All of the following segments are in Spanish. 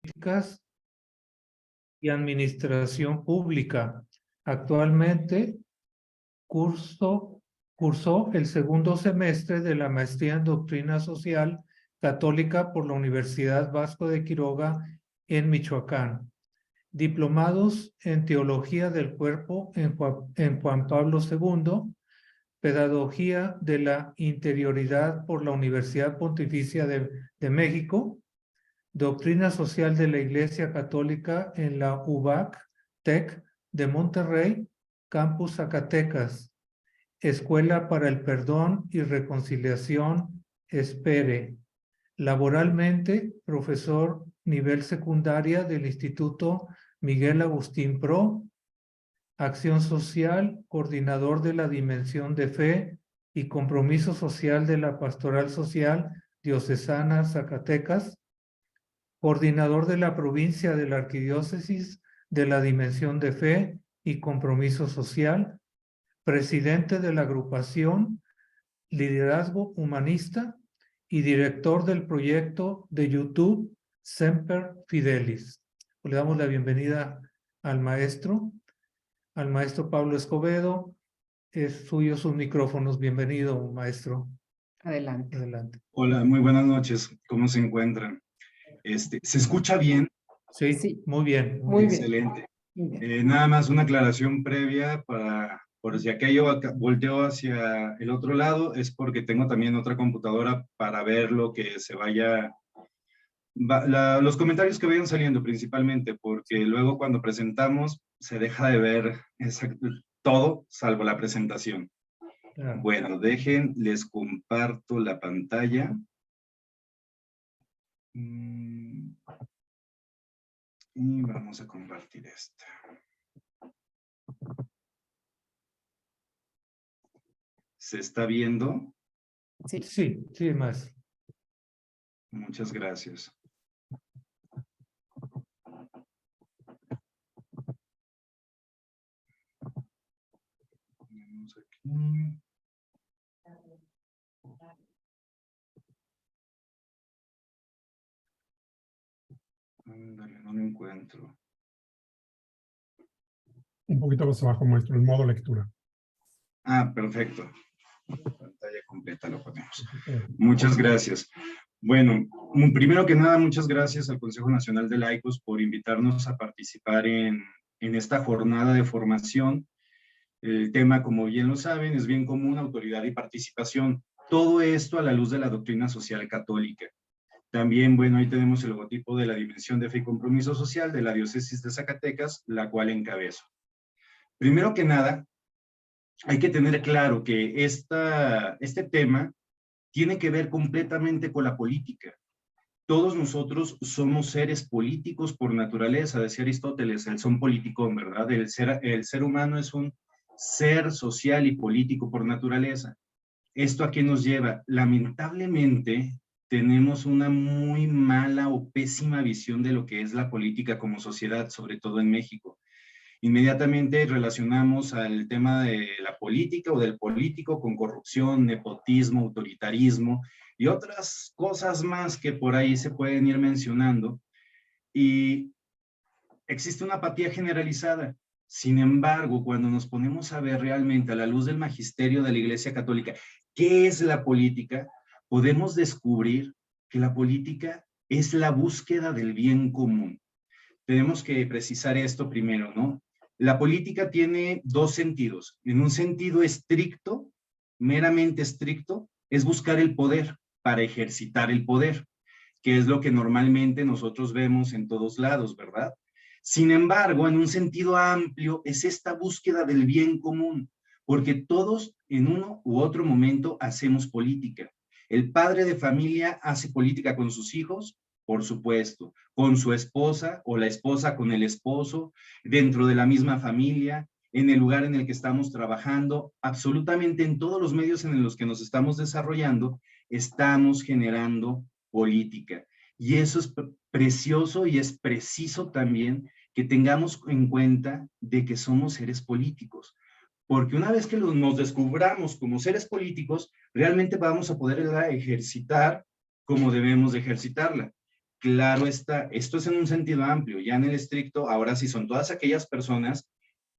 Políticas y Administración Pública. Actualmente cursó el segundo semestre de la maestría en Doctrina Social Católica por la Universidad Vasco de Quiroga en Michoacán. Diplomados en Teología del Cuerpo en Juan Pablo II, Pedagogía de la Interioridad por la Universidad Pontificia de México, Doctrina Social de la Iglesia Católica en la UBAC, TEC de Monterrey, Campus Zacatecas, Escuela para el Perdón y Reconciliación, ESPERE. Laboralmente, profesor nivel secundaria del Instituto Miguel Agustín Pro, Acción Social, coordinador de la Dimensión de Fe y Compromiso Social de la Pastoral Social Diocesana Zacatecas, coordinador de la provincia de la Arquidiócesis de la Dimensión de Fe y Compromiso Social, presidente de la agrupación Liderazgo Humanista y director del proyecto de YouTube Semper Fidelis. Le damos la bienvenida al maestro Pablo Escobedo. Es suyo sus micrófonos. Bienvenido, maestro. Adelante. Adelante. Hola, muy buenas noches. ¿Cómo se encuentran? ¿Se escucha bien? Sí, Sí. muy bien. Muy bien. Excelente. Bien. Nada más una aclaración previa por si aquello volteo hacia el otro lado, es porque tengo también otra computadora para ver lo que se vaya, los comentarios que vayan saliendo principalmente, porque luego cuando presentamos se deja de ver todo salvo la presentación. Claro. Bueno, les comparto la pantalla. Y vamos a compartir esta. ¿Se está viendo? Sí. Sí, más. Muchas gracias. Vamos aquí. Ándale, no lo encuentro. Un poquito más abajo, maestro, el modo lectura. Ah, perfecto. Pantalla completa lo ponemos. Muchas gracias. Bueno, primero que nada, muchas gracias al Consejo Nacional de Laicos por invitarnos a participar en esta jornada de formación. El tema, como bien lo saben, es bien común, autoridad y participación. Todo esto a la luz de la doctrina social católica. También, bueno, ahí tenemos el logotipo de la Dimensión de Fe y Compromiso Social de la Diócesis de Zacatecas, la cual encabezo. Primero que nada, hay que tener claro que este tema tiene que ver completamente con la política. Todos nosotros somos seres políticos por naturaleza, decía Aristóteles, el son politicón, ¿verdad? El ser humano es un ser social y político por naturaleza. ¿Esto a qué nos lleva? Lamentablemente, tenemos una muy mala o pésima visión de lo que es la política como sociedad, sobre todo en México. Inmediatamente relacionamos al tema de la política o del político con corrupción, nepotismo, autoritarismo y otras cosas más que por ahí se pueden ir mencionando. Y existe una apatía generalizada. Sin embargo, cuando nos ponemos a ver realmente a la luz del magisterio de la Iglesia Católica, ¿qué es la política? Podemos descubrir que la política es la búsqueda del bien común. Tenemos que precisar esto primero, ¿no? La política tiene dos sentidos. En un sentido estricto, meramente estricto, es buscar el poder para ejercitar el poder, que es lo que normalmente nosotros vemos en todos lados, ¿verdad? Sin embargo, en un sentido amplio, es esta búsqueda del bien común, porque todos en uno u otro momento hacemos política. El padre de familia hace política con sus hijos, por supuesto, con su esposa o la esposa con el esposo, dentro de la misma familia, en el lugar en el que estamos trabajando, absolutamente en todos los medios en los que nos estamos desarrollando, estamos generando política. Y eso es precioso y es preciso también que tengamos en cuenta de que somos seres políticos. Porque una vez que nos descubramos como seres políticos, realmente vamos a poder ejercitar como debemos de ejercitarla. claro está, esto es en un sentido amplio, ya en el estricto, ahora sí son todas aquellas personas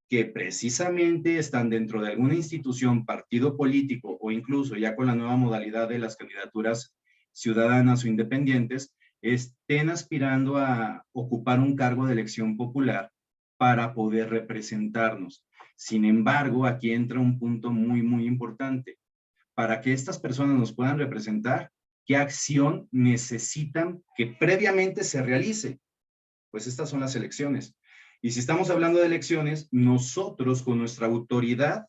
que precisamente están dentro de alguna institución, partido político o incluso ya con la nueva modalidad de las candidaturas ciudadanas o independientes, estén aspirando a ocupar un cargo de elección popular para poder representarnos. Sin embargo, aquí entra un punto muy, muy importante. Para que estas personas nos puedan representar, ¿qué acción necesitan que previamente se realice? Pues estas son las elecciones. Y si estamos hablando de elecciones, nosotros con nuestra autoridad,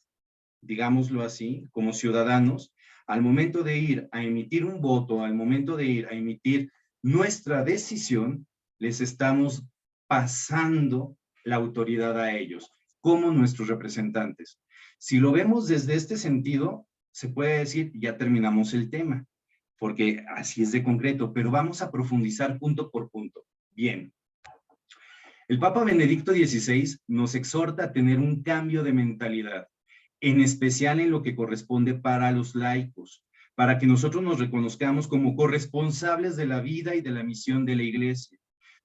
digámoslo así, como ciudadanos, al momento de ir a emitir un voto, al momento de ir a emitir nuestra decisión, les estamos pasando la autoridad a ellos, como nuestros representantes. Si lo vemos desde este sentido, se puede decir, ya terminamos el tema, porque así es de concreto, pero vamos a profundizar punto por punto. Bien. El Papa Benedicto XVI nos exhorta a tener un cambio de mentalidad, en especial en lo que corresponde para los laicos, para que nosotros nos reconozcamos como corresponsables de la vida y de la misión de la Iglesia.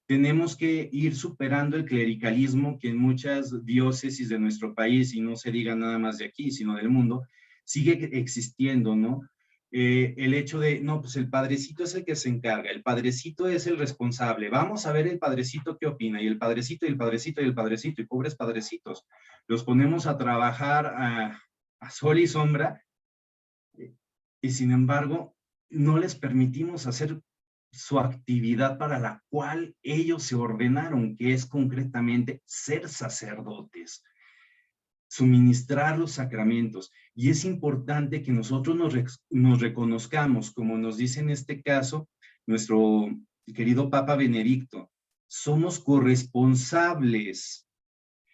Tenemos que ir superando el clericalismo que en muchas diócesis de nuestro país, y no se diga nada más de aquí, sino del mundo, sigue existiendo, ¿no? El hecho de, no, pues el padrecito es el que se encarga, el padrecito es el responsable, vamos a ver el padrecito qué opina, y el padrecito, y el padrecito, y el padrecito, y pobres padrecitos, los ponemos a trabajar a sol y sombra, y sin embargo, no les permitimos hacer su actividad para la cual ellos se ordenaron, que es concretamente ser sacerdotes, suministrar los sacramentos. Y es importante que nosotros nos reconozcamos, como nos dice en este caso nuestro querido Papa Benedicto, somos corresponsables.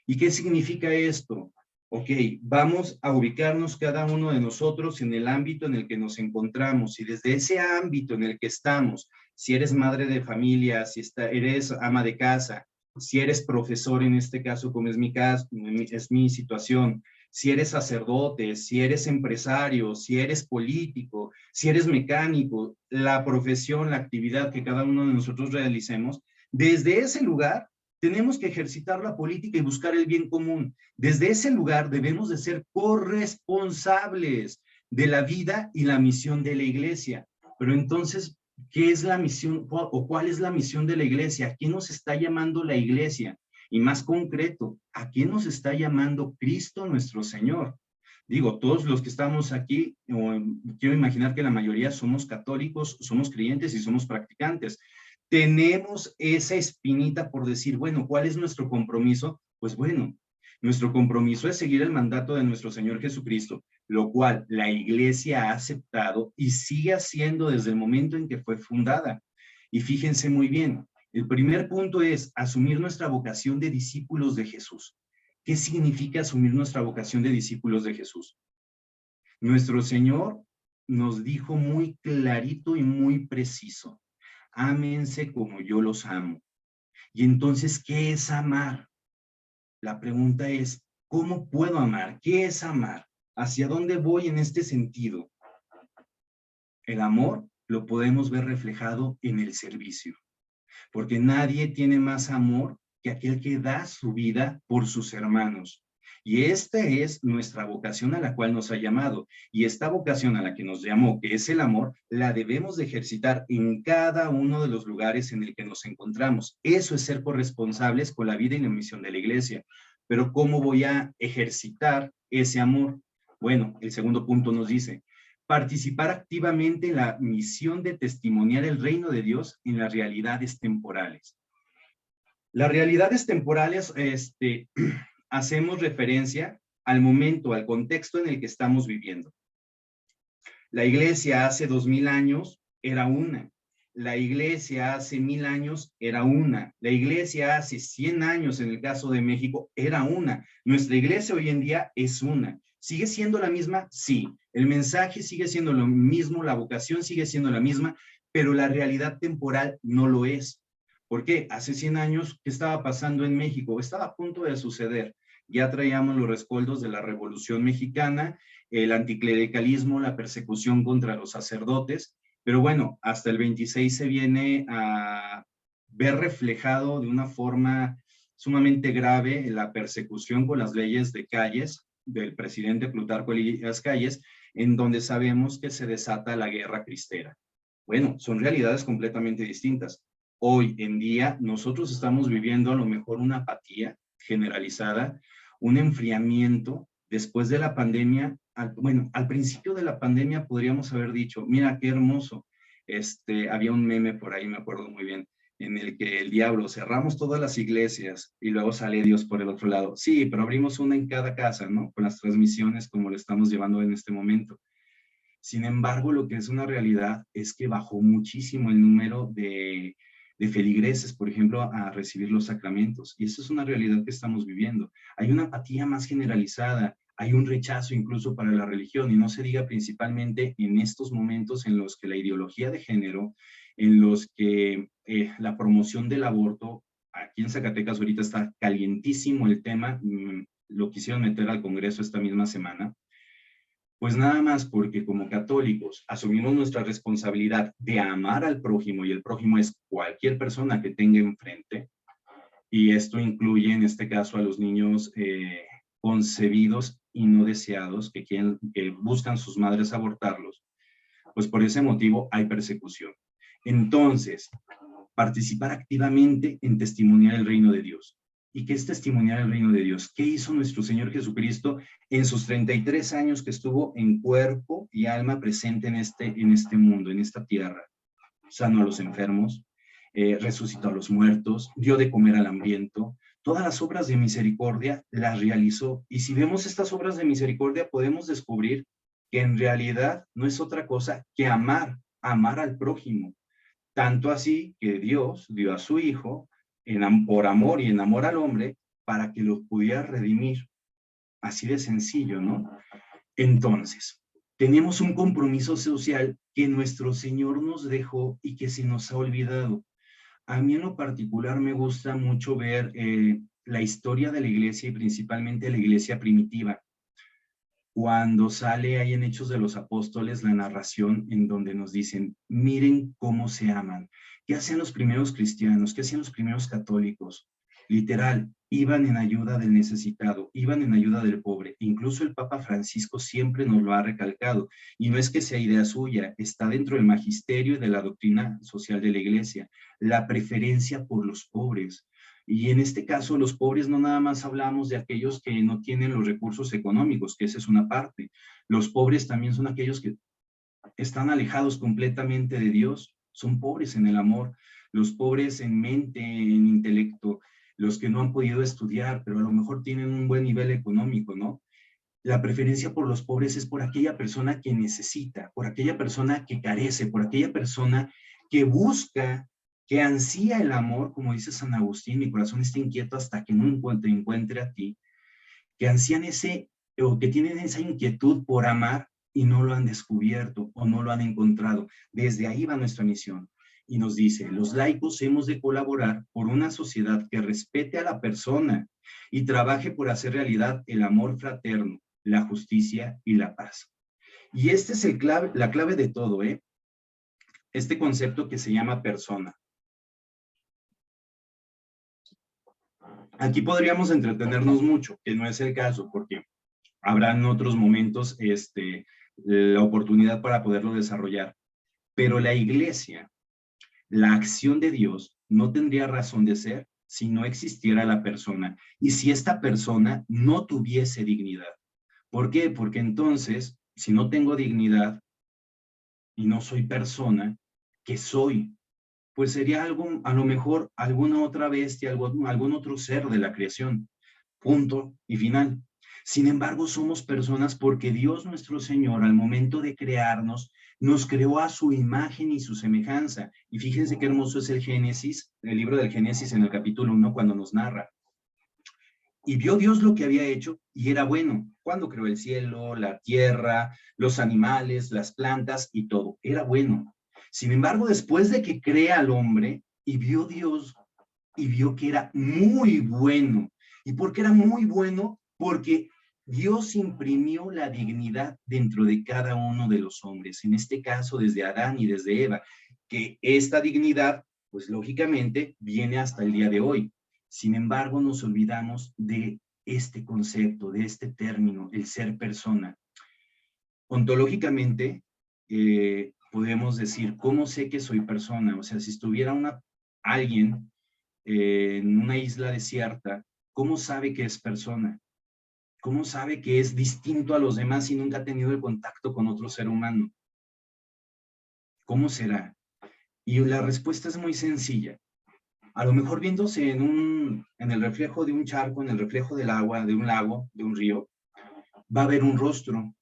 ¿Y qué significa esto? Ok, vamos a ubicarnos cada uno de nosotros en el ámbito en el que nos encontramos, y desde ese ámbito en el que estamos, si eres madre de familia, si eres ama de casa, si eres profesor en este caso, como es mi caso, es mi situación, si eres sacerdote, si eres empresario, si eres político, si eres mecánico, la profesión, la actividad que cada uno de nosotros realicemos, desde ese lugar tenemos que ejercitar la política y buscar el bien común. Desde ese lugar debemos de ser corresponsables de la vida y la misión de la Iglesia. Pero entonces, ¿qué es la misión o cuál es la misión de la Iglesia? ¿A qué nos está llamando la Iglesia? Y más concreto, ¿a qué nos está llamando Cristo nuestro Señor? Digo, todos los que estamos aquí, quiero imaginar que la mayoría somos católicos, somos creyentes y somos practicantes. Tenemos esa espinita por decir, bueno, ¿cuál es nuestro compromiso? Pues bueno, nuestro compromiso es seguir el mandato de nuestro Señor Jesucristo, lo cual la Iglesia ha aceptado y sigue haciendo desde el momento en que fue fundada. Y fíjense muy bien, el primer punto es asumir nuestra vocación de discípulos de Jesús. ¿Qué significa asumir nuestra vocación de discípulos de Jesús? Nuestro Señor nos dijo muy clarito y muy preciso, ámense como yo los amo. Y entonces, ¿qué es amar? La pregunta es, ¿cómo puedo amar? ¿Qué es amar? ¿Hacia dónde voy en este sentido? El amor lo podemos ver reflejado en el servicio, porque nadie tiene más amor que aquel que da su vida por sus hermanos. Y esta es nuestra vocación a la cual nos ha llamado. Y esta vocación a la que nos llamó, que es el amor, la debemos de ejercitar en cada uno de los lugares en el que nos encontramos. Eso es ser corresponsables con la vida y la misión de la Iglesia. Pero ¿cómo voy a ejercitar ese amor? Bueno, el segundo punto nos dice, participar activamente en la misión de testimoniar el reino de Dios en las realidades temporales. Las realidades temporales, hacemos referencia al momento, al contexto en el que estamos viviendo. La Iglesia hace 2000 años era una. La Iglesia hace 1000 años era una. La Iglesia hace 100 años, en el caso de México, era una. Nuestra Iglesia hoy en día es una. ¿Sigue siendo la misma? Sí. El mensaje sigue siendo lo mismo, la vocación sigue siendo la misma, pero la realidad temporal no lo es. ¿Por qué? Hace 100 años, ¿qué estaba pasando en México? Estaba a punto de suceder. Ya traíamos los rescoldos de la Revolución Mexicana, el anticlericalismo, la persecución contra los sacerdotes, Pero bueno, hasta el 26 se viene a ver reflejado de una forma sumamente grave la persecución con las leyes de Calles, del presidente Plutarco Elías Calles, en donde sabemos que se desata la guerra cristera. Bueno, son realidades completamente distintas. Hoy en día nosotros estamos viviendo a lo mejor una apatía generalizada, un enfriamiento después de la pandemia. Bueno, al principio de la pandemia podríamos haber dicho, mira qué hermoso, había un meme por ahí, me acuerdo muy bien, en el que el diablo, cerramos todas las iglesias y luego sale Dios por el otro lado. Sí, pero abrimos una en cada casa, ¿no? Con las transmisiones como lo estamos llevando en este momento. Sin embargo, lo que es una realidad es que bajó muchísimo el número de feligreses, por ejemplo, a recibir los sacramentos. Y eso es una realidad que estamos viviendo. Hay una apatía más generalizada, hay un rechazo incluso para la religión, y no se diga principalmente en estos momentos en los que la ideología de género, en los que la promoción del aborto, aquí en Zacatecas ahorita está calientísimo el tema, lo quisieron meter al Congreso esta misma semana. Pues nada más porque como católicos asumimos nuestra responsabilidad de amar al prójimo, y el prójimo es cualquier persona que tenga enfrente, y esto incluye en este caso a los niños concebidos y no deseados que buscan sus madres abortarlos, pues por ese motivo hay persecución. Entonces, participar activamente en testimoniar el reino de Dios. ¿Y qué es testimoniar el reino de Dios? ¿Qué hizo nuestro Señor Jesucristo en sus 33 años que estuvo en cuerpo y alma presente en este mundo, en esta tierra? Sanó a los enfermos, resucitó a los muertos, dio de comer al hambriento. Todas las obras de misericordia las realizó. Y si vemos estas obras de misericordia, podemos descubrir que en realidad no es otra cosa que amar al prójimo. Tanto así que Dios dio a su Hijo por amor y en amor al hombre para que lo pudiera redimir. Así de sencillo, ¿no? Entonces, tenemos un compromiso social que nuestro Señor nos dejó y que se nos ha olvidado. A mí en lo particular me gusta mucho ver la historia de la iglesia y principalmente la iglesia primitiva. Cuando sale ahí en Hechos de los Apóstoles la narración en donde nos dicen, miren cómo se aman. ¿Qué hacían los primeros cristianos? ¿Qué hacían los primeros católicos? Literal, iban en ayuda del necesitado, iban en ayuda del pobre. Incluso el Papa Francisco siempre nos lo ha recalcado. Y no es que sea idea suya, está dentro del magisterio y de la doctrina social de la iglesia. La preferencia por los pobres. Y en este caso, los pobres no nada más hablamos de aquellos que no tienen los recursos económicos, que esa es una parte. Los pobres también son aquellos que están alejados completamente de Dios, son pobres en el amor, los pobres en mente, en intelecto, los que no han podido estudiar, pero a lo mejor tienen un buen nivel económico, ¿no? La preferencia por los pobres es por aquella persona que necesita, por aquella persona que carece, por aquella persona que busca, que ansía el amor, como dice San Agustín, mi corazón está inquieto hasta que no encuentre a ti, que ansían o que tienen esa inquietud por amar y no lo han descubierto o no lo han encontrado. Desde ahí va nuestra misión. Y nos dice, los laicos hemos de colaborar por una sociedad que respete a la persona y trabaje por hacer realidad el amor fraterno, la justicia y la paz. Y este es la clave de todo, este concepto que se llama persona. Aquí podríamos entretenernos mucho, que no es el caso, porque habrá en otros momentos la oportunidad para poderlo desarrollar. Pero la iglesia, la acción de Dios, no tendría razón de ser si no existiera la persona y si esta persona no tuviese dignidad. ¿Por qué? Porque entonces, si no tengo dignidad y no soy persona, ¿qué soy? Pues sería a lo mejor alguna otra bestia, algún otro ser de la creación. Punto y final. Sin embargo, somos personas porque Dios nuestro Señor, al momento de crearnos, nos creó a su imagen y su semejanza. Y fíjense qué hermoso es el Génesis, el libro del Génesis en el capítulo 1, cuando nos narra. Y vio Dios lo que había hecho y era bueno. Cuando creó el cielo, la tierra, los animales, las plantas y todo. Era bueno. Sin embargo, después de que crea al hombre, y vio Dios y vio que era muy bueno. ¿Y por qué era muy bueno? Porque Dios imprimió la dignidad dentro de cada uno de los hombres, en este caso desde Adán y desde Eva, que esta dignidad, pues lógicamente, viene hasta el día de hoy. Sin embargo, nos olvidamos de este concepto, de este término, el ser persona. Ontológicamente, podemos decir, ¿cómo sé que soy persona? O sea, si estuviera alguien en una isla desierta, ¿cómo sabe que es persona? ¿Cómo sabe que es distinto a los demás si nunca ha tenido el contacto con otro ser humano? ¿Cómo será? Y la respuesta es muy sencilla. A lo mejor viéndose en el reflejo de un charco, en el reflejo del agua, de un lago, de un río, va a ver un rostro.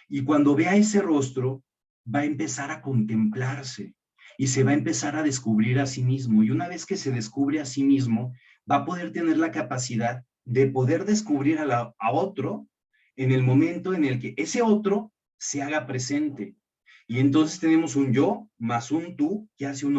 Y cuando vea ese rostro, va a empezar a contemplarse y se va a empezar a descubrir a sí mismo. Y una vez que se descubre a sí mismo, va a poder tener la capacidad de poder descubrir a otro en el momento en el que ese otro se haga presente. Y entonces tenemos un yo más un tú que hace un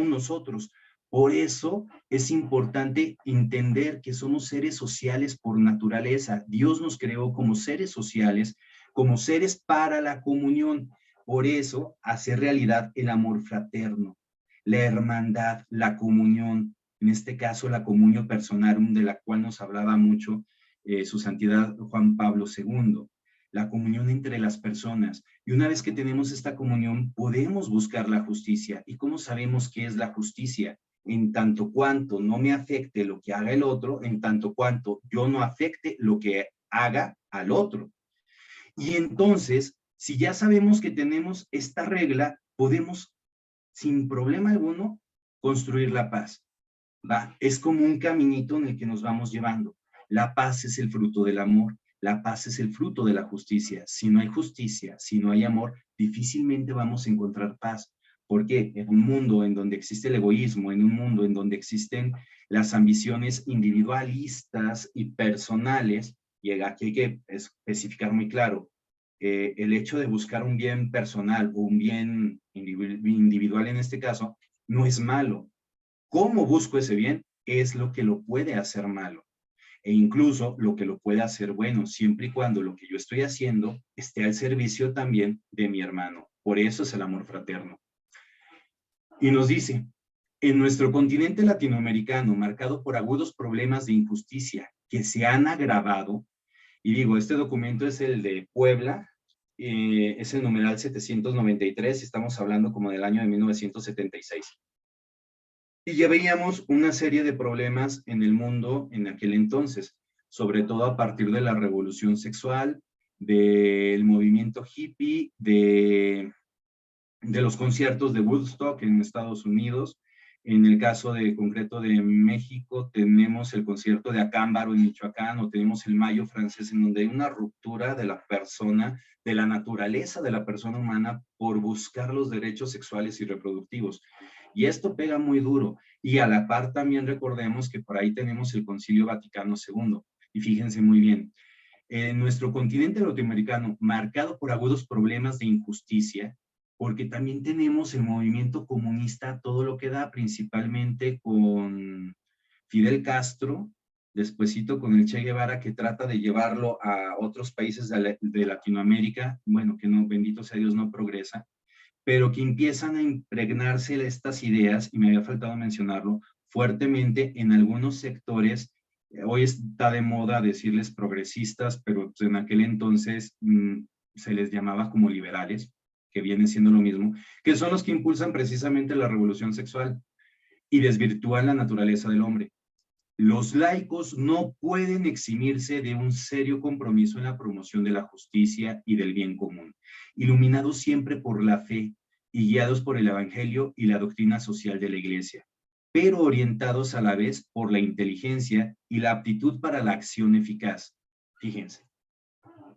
nosotros. Por eso es importante entender que somos seres sociales por naturaleza. Dios nos creó como seres sociales, como seres para la comunión. Por eso hacer realidad el amor fraterno, la hermandad, la comunión, en este caso la comunión personarum, de la cual nos hablaba mucho su santidad Juan Pablo II, la comunión entre las personas. Y una vez que tenemos esta comunión, podemos buscar la justicia. ¿Y cómo sabemos qué es la justicia? En tanto cuanto no me afecte lo que haga el otro, en tanto cuanto yo no afecte lo que haga al otro. Y entonces, si ya sabemos que tenemos esta regla, podemos, sin problema alguno, construir la paz. ¿Va? Es como un caminito en el que nos vamos llevando. La paz es el fruto del amor, la paz es el fruto de la justicia. Si no hay justicia, si no hay amor, difícilmente vamos a encontrar paz. Porque en un mundo en donde existe el egoísmo, en un mundo en donde existen las ambiciones individualistas y personales, y aquí hay que especificar muy claro, el hecho de buscar un bien personal o un bien individual en este caso, no es malo. ¿Cómo busco ese bien? Es lo que lo puede hacer malo. E incluso lo que lo puede hacer bueno, siempre y cuando lo que yo estoy haciendo esté al servicio también de mi hermano. Por eso es el amor fraterno. Y nos dice, en nuestro continente latinoamericano, marcado por agudos problemas de injusticia que se han agravado, y digo, este documento es el de Puebla, es el numeral 793, estamos hablando como del año de 1976. Y ya veíamos una serie de problemas en el mundo en aquel entonces, sobre todo a partir de la revolución sexual, del movimiento hippie, de los conciertos de Woodstock en Estados Unidos. En el caso de concreto de México, tenemos el concierto de Acámbaro en Michoacán, o tenemos el Mayo francés, en donde hay una ruptura de la persona, de la naturaleza de la persona humana por buscar los derechos sexuales y reproductivos. Y esto pega muy duro. Y a la par también recordemos que por ahí tenemos el Concilio Vaticano II. Y fíjense muy bien, en nuestro continente latinoamericano, marcado por agudos problemas de injusticia, porque también tenemos el movimiento comunista, todo lo que da, principalmente con Fidel Castro, despuesito con el Che Guevara, que trata de llevarlo a otros países de Latinoamérica, bueno, que no, bendito sea Dios, no progresa, pero que empiezan a impregnarse estas ideas, y me había faltado mencionarlo, fuertemente en algunos sectores. Hoy está de moda decirles progresistas, pero en aquel entonces se les llamaba como liberales, que viene siendo lo mismo, que son los que impulsan precisamente la revolución sexual y desvirtúan la naturaleza del hombre. Los laicos no pueden eximirse de un serio compromiso en la promoción de la justicia y del bien común, iluminados siempre por la fe y guiados por el evangelio y la doctrina social de la iglesia, pero orientados a la vez por la inteligencia y la aptitud para la acción eficaz. Fíjense,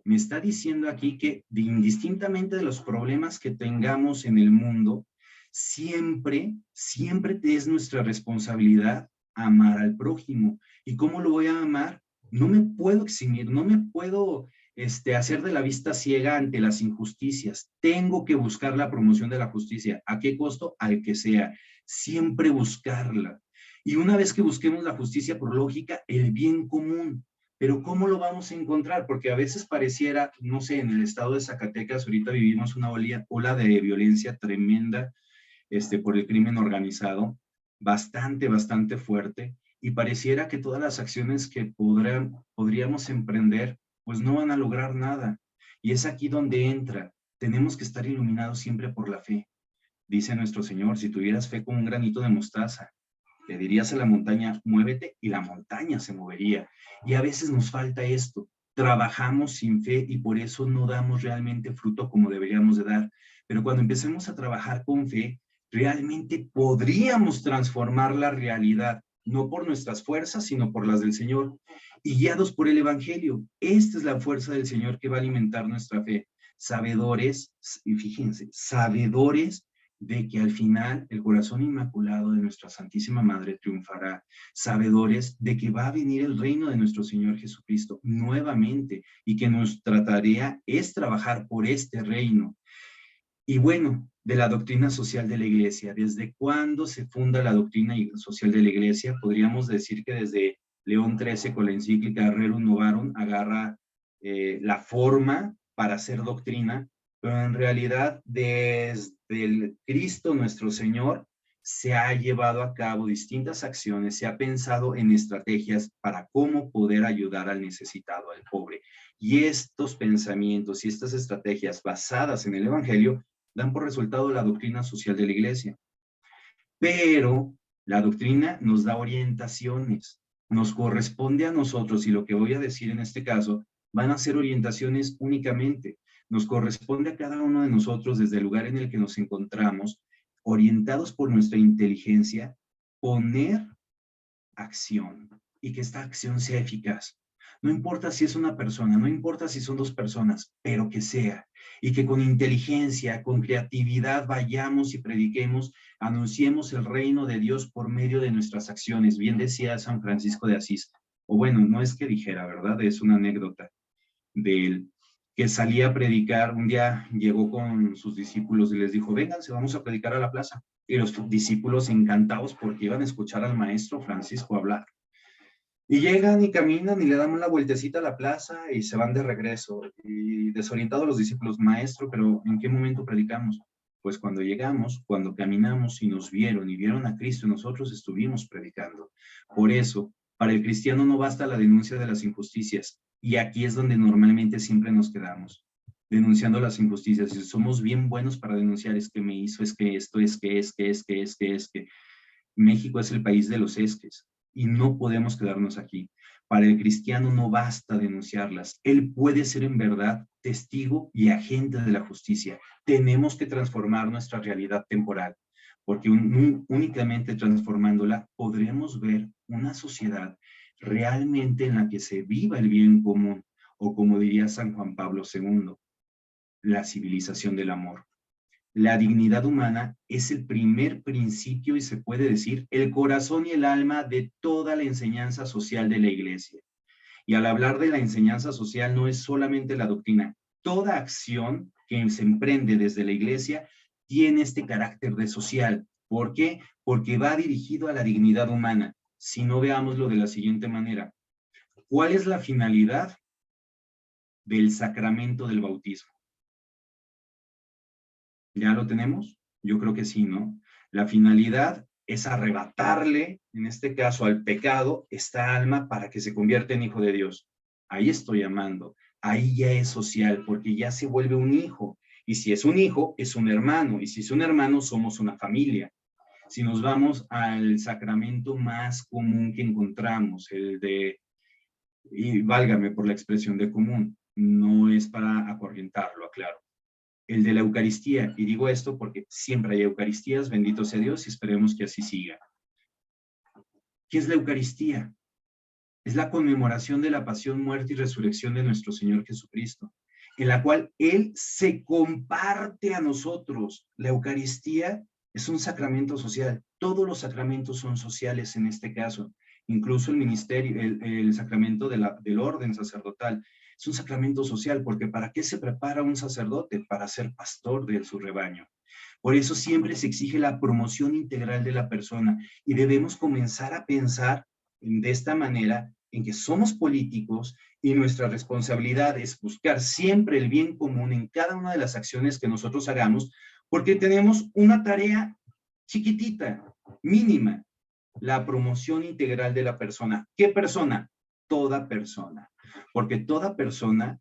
me está diciendo aquí que indistintamente de los problemas que tengamos en el mundo, siempre es nuestra responsabilidad amar al prójimo. ¿Y cómo lo voy a amar? No me puedo eximir, no me puedo hacer de la vista ciega ante las injusticias. Tengo que buscar la promoción de la justicia. ¿A qué costo? Al que sea. Siempre buscarla. Y una vez que busquemos la justicia, por lógica, el bien común. Pero ¿cómo lo vamos a encontrar? Porque a veces pareciera, no sé, en el estado de Zacatecas ahorita vivimos una ola de violencia tremenda por el crimen organizado, bastante fuerte, y pareciera que todas las acciones que podríamos emprender, pues no van a lograr nada. Y es aquí donde entra, tenemos que estar iluminados siempre por la fe. Dice nuestro Señor, si tuvieras fe como un granito de mostaza, le dirías a la montaña, muévete, y la montaña se movería. Y a veces nos falta esto. Trabajamos sin fe y por eso no damos realmente fruto como deberíamos de dar. Pero cuando empecemos a trabajar con fe, realmente podríamos transformar la realidad, no por nuestras fuerzas, sino por las del Señor. Y guiados por el Evangelio. Esta es la fuerza del Señor que va a alimentar nuestra fe. Sabedores, y fíjense, sabedores de que al final el corazón inmaculado de nuestra Santísima Madre triunfará, sabedores de que va a venir el reino de nuestro Señor Jesucristo nuevamente y que nuestra tarea es trabajar por este reino. Y bueno, de la doctrina social de la Iglesia, ¿desde cuándo se funda la doctrina social de la Iglesia? Podríamos decir que desde León XIII con la encíclica Rerum Novarum agarra la forma para hacer doctrina, pero en realidad desde el Cristo nuestro Señor se ha llevado a cabo distintas acciones, se ha pensado en estrategias para cómo poder ayudar al necesitado, al pobre. Y estos pensamientos y estas estrategias basadas en el Evangelio dan por resultado la doctrina social de la Iglesia. Pero la doctrina nos da orientaciones, nos corresponde a nosotros, y lo que voy a decir en este caso van a ser orientaciones únicamente. Nos corresponde a cada uno de nosotros desde el lugar en el que nos encontramos, orientados por nuestra inteligencia, poner acción y que esta acción sea eficaz. No importa si es una persona, no importa si son dos personas, pero que sea. Y que con inteligencia, con creatividad vayamos y prediquemos, anunciemos el reino de Dios por medio de nuestras acciones. Bien decía San Francisco de Asís, o bueno, no es que dijera, ¿verdad? Es una anécdota de él, que salía a predicar. Un día llegó con sus discípulos y les dijo, vénganse, vamos a predicar a la plaza. Y los discípulos encantados porque iban a escuchar al maestro Francisco hablar. Y llegan y caminan y le dan una vueltecita a la plaza y se van de regreso. Y desorientados los discípulos, maestro, pero ¿en qué momento predicamos? Pues cuando llegamos, cuando caminamos y nos vieron y vieron a Cristo, nosotros estuvimos predicando. Por eso, para el cristiano no basta la denuncia de las injusticias. Y aquí es donde normalmente siempre nos quedamos, denunciando las injusticias. Y somos bien buenos para denunciar, es que me hizo, es que esto, es que. México es el país de los esques. Y no podemos quedarnos aquí. Para el cristiano no basta denunciarlas. Él puede ser en verdad testigo y agente de la justicia. Tenemos que transformar nuestra realidad temporal, porque únicamente transformándola podremos ver una sociedad realmente en la que se viva el bien común, o como diría San Juan Pablo II, la civilización del amor. La dignidad humana es el primer principio y se puede decir el corazón y el alma de toda la enseñanza social de la Iglesia. Y al hablar de la enseñanza social no es solamente la doctrina. Toda acción que se emprende desde la Iglesia tiene este carácter de social. ¿Por qué? Porque va dirigido a la dignidad humana. Si no, veámoslo de la siguiente manera. ¿Cuál es la finalidad del sacramento del bautismo? ¿Ya lo tenemos? Yo creo que sí, ¿no? La finalidad es arrebatarle, en este caso al pecado, esta alma para que se convierta en hijo de Dios. Ahí estoy amando, ahí ya es social, porque ya se vuelve un hijo. Y si es un hijo, es un hermano. Y si es un hermano, somos una familia. Si nos vamos al sacramento más común que encontramos, el de, y válgame por la expresión de común, no es para acorrientarlo, aclaro, el de la Eucaristía. Y digo esto porque siempre hay Eucaristías, bendito sea Dios, y esperemos que así siga. ¿Qué es la Eucaristía? Es la conmemoración de la pasión, muerte y resurrección de nuestro Señor Jesucristo, en la cual Él se comparte a nosotros. La Eucaristía es un sacramento social. Todos los sacramentos son sociales en este caso. Incluso el ministerio, el sacramento del orden sacerdotal. Es un sacramento social, porque ¿para qué se prepara un sacerdote? Para ser pastor de su rebaño. Por eso siempre se exige la promoción integral de la persona y debemos comenzar a pensar de esta manera en que somos políticos y nuestra responsabilidad es buscar siempre el bien común en cada una de las acciones que nosotros hagamos, porque tenemos una tarea chiquitita, mínima, la promoción integral de la persona. ¿Qué persona? Toda persona, porque toda persona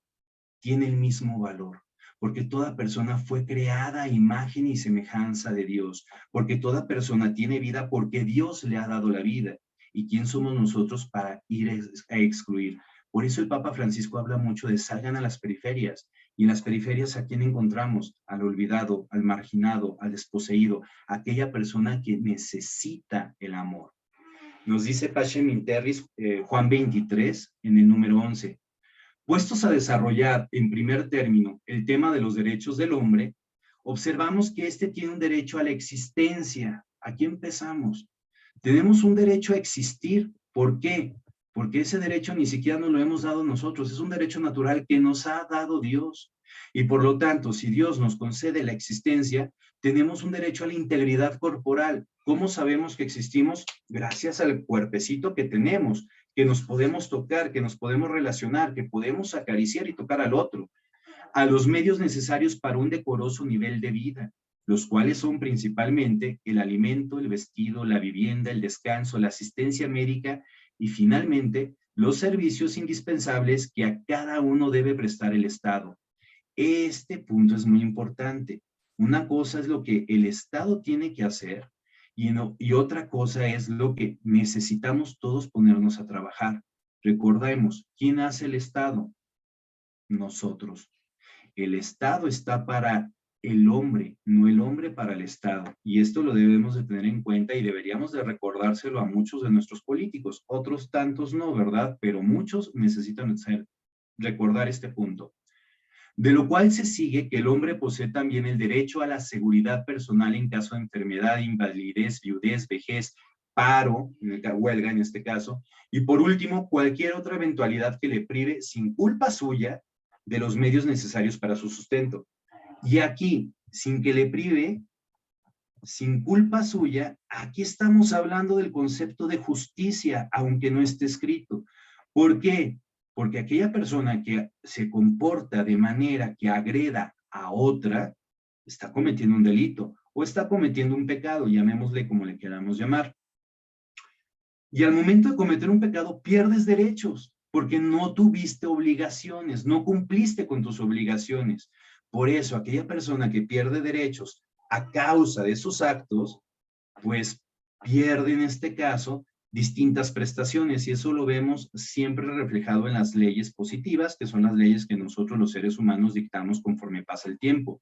tiene el mismo valor, porque toda persona fue creada a imagen y semejanza de Dios, porque toda persona tiene vida porque Dios le ha dado la vida. ¿Y quién somos nosotros para ir a excluir? Por eso el Papa Francisco habla mucho de salgan a las periferias. Y en las periferias, ¿a quién encontramos? Al olvidado, al marginado, al desposeído, aquella persona que necesita el amor. Nos dice Pacem in Terris, Juan 23, en el número 11. Puestos a desarrollar en primer término el tema de los derechos del hombre, observamos que éste tiene un derecho a la existencia. Aquí empezamos. Tenemos un derecho a existir. ¿Por qué? Porque ese derecho ni siquiera nos lo hemos dado nosotros. Es un derecho natural que nos ha dado Dios. Y por lo tanto, si Dios nos concede la existencia, tenemos un derecho a la integridad corporal. ¿Cómo sabemos que existimos? Gracias al cuerpecito que tenemos, que nos podemos tocar, que nos podemos relacionar, que podemos acariciar y tocar al otro. A los medios necesarios para un decoroso nivel de vida, los cuales son principalmente el alimento, el vestido, la vivienda, el descanso, la asistencia médica y finalmente los servicios indispensables que a cada uno debe prestar el Estado. Este punto es muy importante. Una cosa es lo que el Estado tiene que hacer y otra cosa es lo que necesitamos todos ponernos a trabajar. Recordemos, ¿quién hace el Estado? Nosotros. El Estado está para el hombre, no el hombre para el Estado. Y esto lo debemos de tener en cuenta y deberíamos de recordárselo a muchos de nuestros políticos. Otros tantos no, ¿verdad? Pero muchos necesitan recordar este punto. De lo cual se sigue que el hombre posee también el derecho a la seguridad personal en caso de enfermedad, invalidez, viudez, vejez, paro, huelga en este caso, y por último, cualquier otra eventualidad que le prive sin culpa suya de los medios necesarios para su sustento. Y aquí, sin que le prive, sin culpa suya, aquí estamos hablando del concepto de justicia, aunque no esté escrito. ¿Por qué? Porque aquella persona que se comporta de manera que agreda a otra, está cometiendo un delito o está cometiendo un pecado, llamémosle como le queramos llamar. Y al momento de cometer un pecado, pierdes derechos, porque no tuviste obligaciones, no cumpliste con tus obligaciones. Por eso, aquella persona que pierde derechos a causa de sus actos, pues pierde en este caso distintas prestaciones, y eso lo vemos siempre reflejado en las leyes positivas, que son las leyes que nosotros los seres humanos dictamos conforme pasa el tiempo,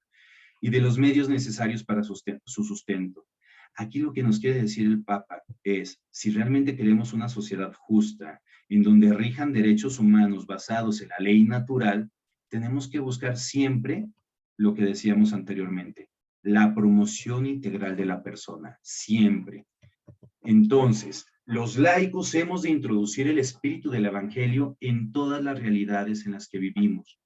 y de los medios necesarios para su sustento. Aquí lo que nos quiere decir el Papa es, si realmente queremos una sociedad justa, en donde rijan derechos humanos basados en la ley natural, tenemos que buscar siempre lo que decíamos anteriormente, la promoción integral de la persona, siempre. Entonces, los laicos hemos de introducir el espíritu del evangelio en todas las realidades en las que vivimos.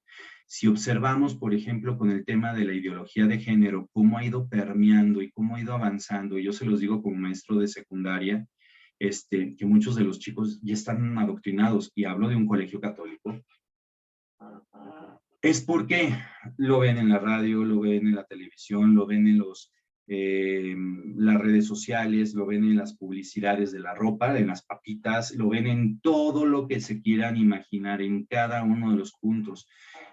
Si observamos, por ejemplo, con el tema de la ideología de género, cómo ha ido permeando y cómo ha ido avanzando, y yo se los digo como maestro de secundaria, que muchos de los chicos ya están adoctrinados, y hablo de un colegio católico, es porque lo ven en la radio, lo ven en la televisión, lo ven en las redes sociales, lo ven en las publicidades de la ropa, en las papitas, lo ven en todo lo que se quieran imaginar, en cada uno de los puntos.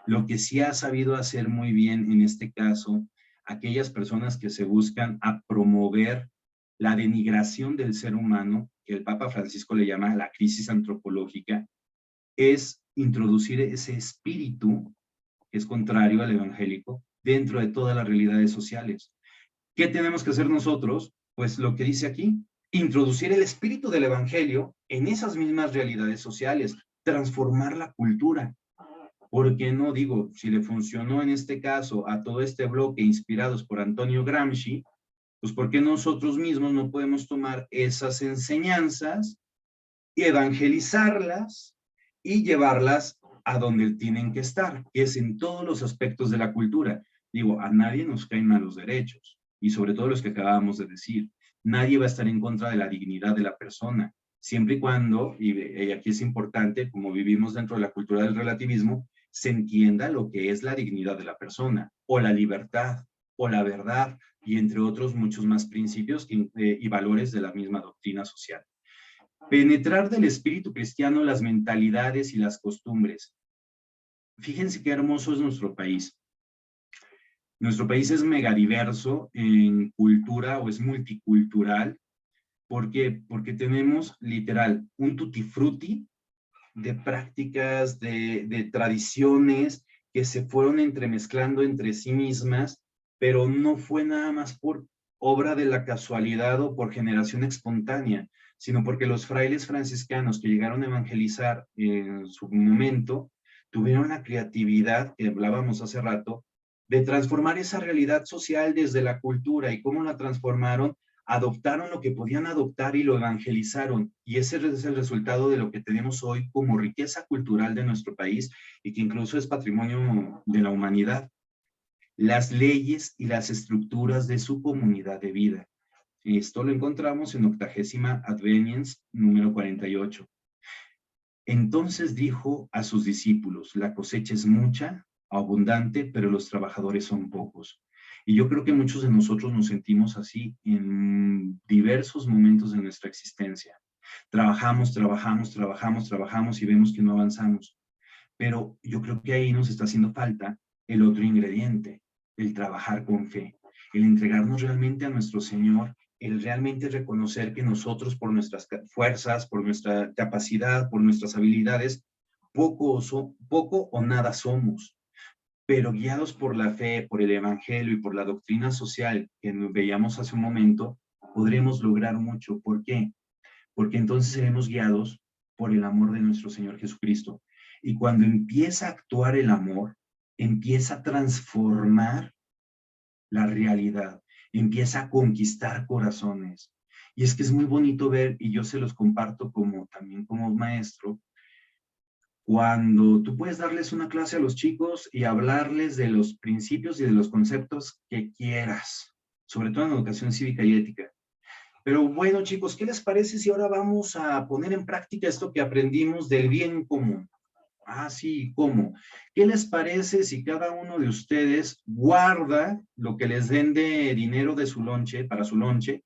Lo que sí ha sabido hacer muy bien en este caso, aquellas personas que se buscan a promover la denigración del ser humano, que el Papa Francisco le llama la crisis antropológica, es introducir ese espíritu, que es contrario al evangélico, dentro de todas las realidades sociales. ¿Qué tenemos que hacer nosotros? Pues lo que dice aquí, introducir el espíritu del evangelio en esas mismas realidades sociales, transformar la cultura. ¿Por qué no? Digo, si le funcionó en este caso a todo este bloque inspirados por Antonio Gramsci, pues ¿por qué nosotros mismos no podemos tomar esas enseñanzas y evangelizarlas y llevarlas a donde tienen que estar, que es en todos los aspectos de la cultura? Digo, a nadie nos caen mal los derechos, y sobre todo los que acabamos de decir. Nadie va a estar en contra de la dignidad de la persona. siempre y cuando, y aquí es importante, como vivimos dentro de la cultura del relativismo, se entienda lo que es la dignidad de la persona, o la libertad, o la verdad, y entre otros muchos más principios y valores de la misma doctrina social. Penetrar del espíritu cristiano las mentalidades y las costumbres. Fíjense qué hermoso es nuestro país. Nuestro país es megadiverso en cultura o es multicultural. ¿Por qué? Porque tenemos literal un tutti frutti de prácticas, de tradiciones que se fueron entremezclando entre sí mismas, pero no fue nada más por obra de la casualidad o por generación espontánea, sino porque los frailes franciscanos que llegaron a evangelizar en su momento tuvieron la creatividad, que hablábamos hace rato, de transformar esa realidad social desde la cultura. ¿Y cómo la transformaron? Adoptaron lo que podían adoptar y lo evangelizaron. Y ese es el resultado de lo que tenemos hoy como riqueza cultural de nuestro país y que incluso es patrimonio de la humanidad. Las leyes y las estructuras de su comunidad de vida. Esto lo encontramos en 80ª Adveniens, número 48. Entonces dijo a sus discípulos, la cosecha es mucha, abundante, pero los trabajadores son pocos. Y yo creo que muchos de nosotros nos sentimos así en diversos momentos de nuestra existencia. Trabajamos, trabajamos, trabajamos, trabajamos y vemos que no avanzamos. Pero yo creo que ahí nos está haciendo falta el otro ingrediente, el trabajar con fe, el entregarnos realmente a nuestro Señor, el realmente reconocer que nosotros por nuestras fuerzas, por nuestra capacidad, por nuestras habilidades, poco o nada somos. Pero guiados por la fe, por el evangelio y por la doctrina social que veíamos hace un momento, podremos lograr mucho. ¿Por qué? Porque entonces seremos guiados por el amor de nuestro Señor Jesucristo. Y cuando empieza a actuar el amor, empieza a transformar la realidad, empieza a conquistar corazones. Y es que es muy bonito ver, y yo se los comparto también como maestro, cuando tú puedes darles una clase a los chicos y hablarles de los principios y de los conceptos que quieras, sobre todo en educación cívica y ética. Pero bueno, chicos, ¿qué les parece si ahora vamos a poner en práctica esto que aprendimos del bien común? Ah, sí, ¿cómo? ¿Qué les parece si cada uno de ustedes guarda lo que les den de dinero de su lonche, para su lonche,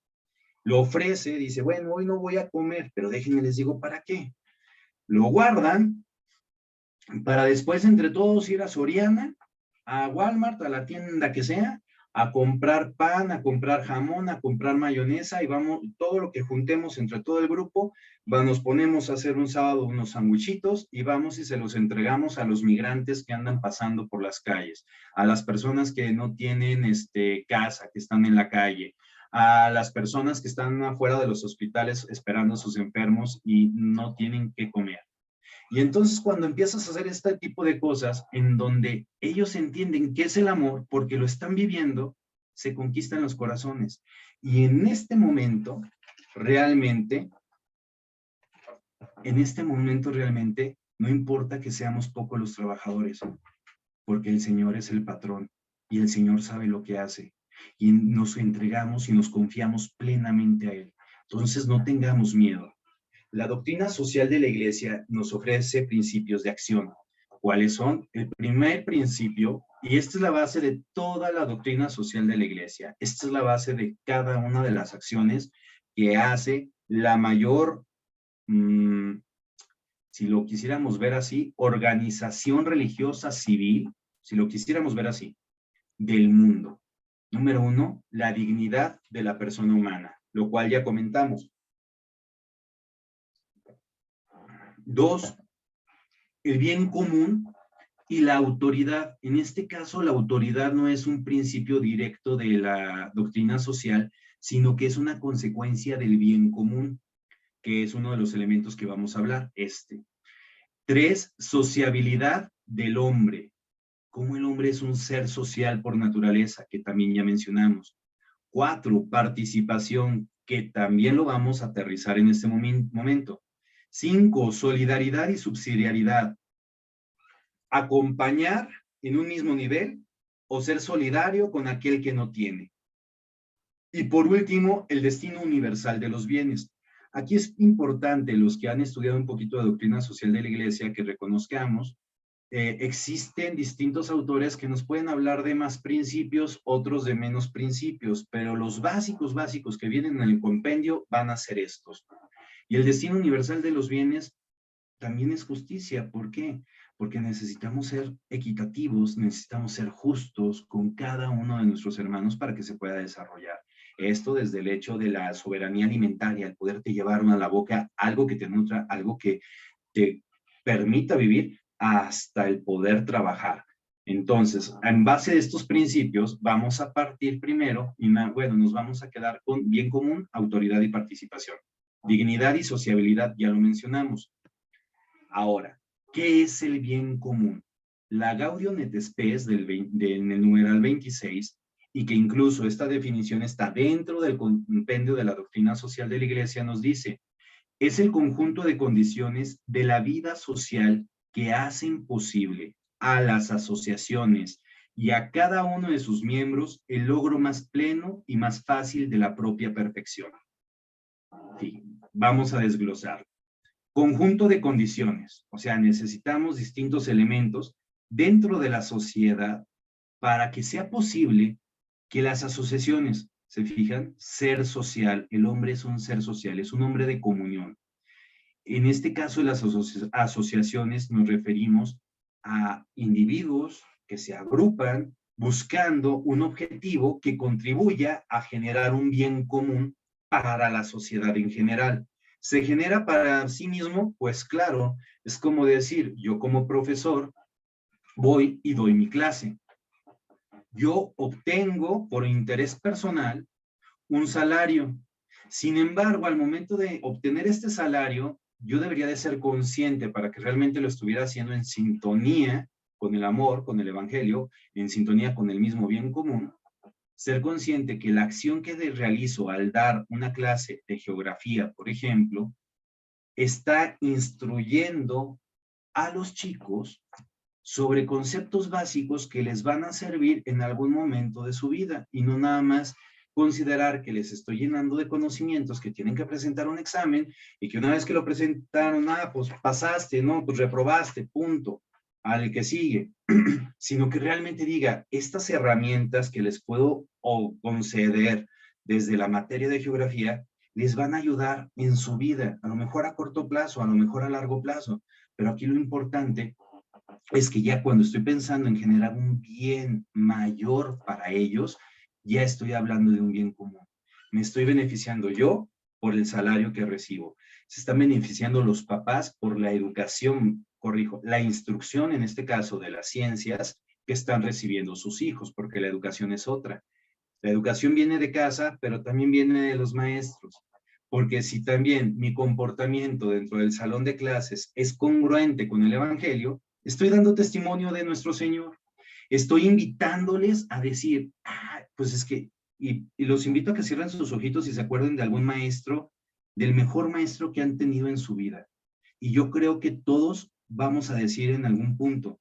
lo ofrece, dice, bueno, hoy no voy a comer, pero déjenme les digo para qué. Lo guardan para después entre todos ir a Soriana, a Walmart, a la tienda que sea, a comprar pan, a comprar jamón, a comprar mayonesa y vamos, todo lo que juntemos entre todo el grupo, nos ponemos a hacer un sábado unos sandwichitos y vamos y se los entregamos a los migrantes que andan pasando por las calles, a las personas que no tienen casa, que están en la calle, a las personas que están afuera de los hospitales esperando a sus enfermos y no tienen qué comer. Y entonces cuando empiezas a hacer este tipo de cosas en donde ellos entienden qué es el amor porque lo están viviendo, se conquistan los corazones. Y en este momento, realmente, no importa que seamos pocos los trabajadores, porque el Señor es el patrón y el Señor sabe lo que hace. Y nos entregamos y nos confiamos plenamente a Él. Entonces no tengamos miedo. La doctrina social de la Iglesia nos ofrece principios de acción. ¿Cuáles son? El primer principio, y esta es la base de toda la doctrina social de la Iglesia, esta es la base de cada una de las acciones que hace la mayor, si lo quisiéramos ver así, organización religiosa civil, si lo quisiéramos ver así, del mundo. Número 1, la dignidad de la persona humana, lo cual ya comentamos. 2, el bien común y la autoridad. En este caso, la autoridad no es un principio directo de la doctrina social, sino que es una consecuencia del bien común, que es uno de los elementos que vamos a hablar. 3, sociabilidad del hombre. Cómo el hombre es un ser social por naturaleza, que también ya mencionamos. 4, participación, que también lo vamos a aterrizar en este momento. 5, solidaridad y subsidiariedad. Acompañar en un mismo nivel o ser solidario con aquel que no tiene. Y por último, el destino universal de los bienes. Aquí es importante, los que han estudiado un poquito de doctrina social de la Iglesia, que reconozcamos, existen distintos autores que nos pueden hablar de más principios, otros de menos principios, pero los básicos que vienen en el compendio van a ser estos. Y el destino universal de los bienes también es justicia. ¿Por qué? Porque necesitamos ser equitativos, necesitamos ser justos con cada uno de nuestros hermanos para que se pueda desarrollar. Esto desde el hecho de la soberanía alimentaria, el poderte llevar a la boca algo que te nutra, algo que te permita vivir, hasta el poder trabajar. Entonces, en base a estos principios, vamos a partir primero, y bueno, nos vamos a quedar con bien común, autoridad y participación. Dignidad y sociabilidad, ya lo mencionamos. Ahora, ¿qué es el bien común? La Gaudium et Spes en el numeral 26, y que incluso esta definición está dentro del compendio de la doctrina social de la Iglesia, nos dice, es el conjunto de condiciones de la vida social que hacen posible a las asociaciones y a cada uno de sus miembros el logro más pleno y más fácil de la propia perfección. Sí, vamos a desglosar. Conjunto de condiciones, o sea, necesitamos distintos elementos dentro de la sociedad para que sea posible que las asociaciones, ¿se fijan? Ser social, el hombre es un ser social, es un hombre de comunión. En este caso de las asociaciones nos referimos a individuos que se agrupan buscando un objetivo que contribuya a generar un bien común para la sociedad en general. ¿Se genera para sí mismo? Pues claro, es como decir, yo como profesor voy y doy mi clase. Yo obtengo por interés personal un salario. Sin embargo, al momento de obtener este salario, yo debería de ser consciente para que realmente lo estuviera haciendo en sintonía con el amor, con el evangelio, en sintonía con el mismo bien común. Ser consciente que la acción que realizo al dar una clase de geografía, por ejemplo, está instruyendo a los chicos sobre conceptos básicos que les van a servir en algún momento de su vida y no nada más considerar que les estoy llenando de conocimientos que tienen que presentar un examen y que una vez que lo presentaron, pues pasaste, no, pues reprobaste, punto, al que sigue, sino que realmente diga, estas herramientas que les puedo conceder desde la materia de geografía, les van a ayudar en su vida, a lo mejor a corto plazo, a lo mejor a largo plazo, pero aquí lo importante es que ya cuando estoy pensando en generar un bien mayor para ellos, ya estoy hablando de un bien común. Me estoy beneficiando yo por el salario que recibo. Se están beneficiando los papás por la educación, corrijo, la instrucción en este caso de las ciencias que están recibiendo sus hijos, porque la educación es otra. La educación viene de casa, pero también viene de los maestros. Porque si también mi comportamiento dentro del salón de clases es congruente con el evangelio, estoy dando testimonio de nuestro Señor. Estoy invitándoles a decir, pues es que, y los invito a que cierren sus ojitos y se acuerden de algún maestro, del mejor maestro que han tenido en su vida. Y yo creo que todos vamos a decir en algún punto,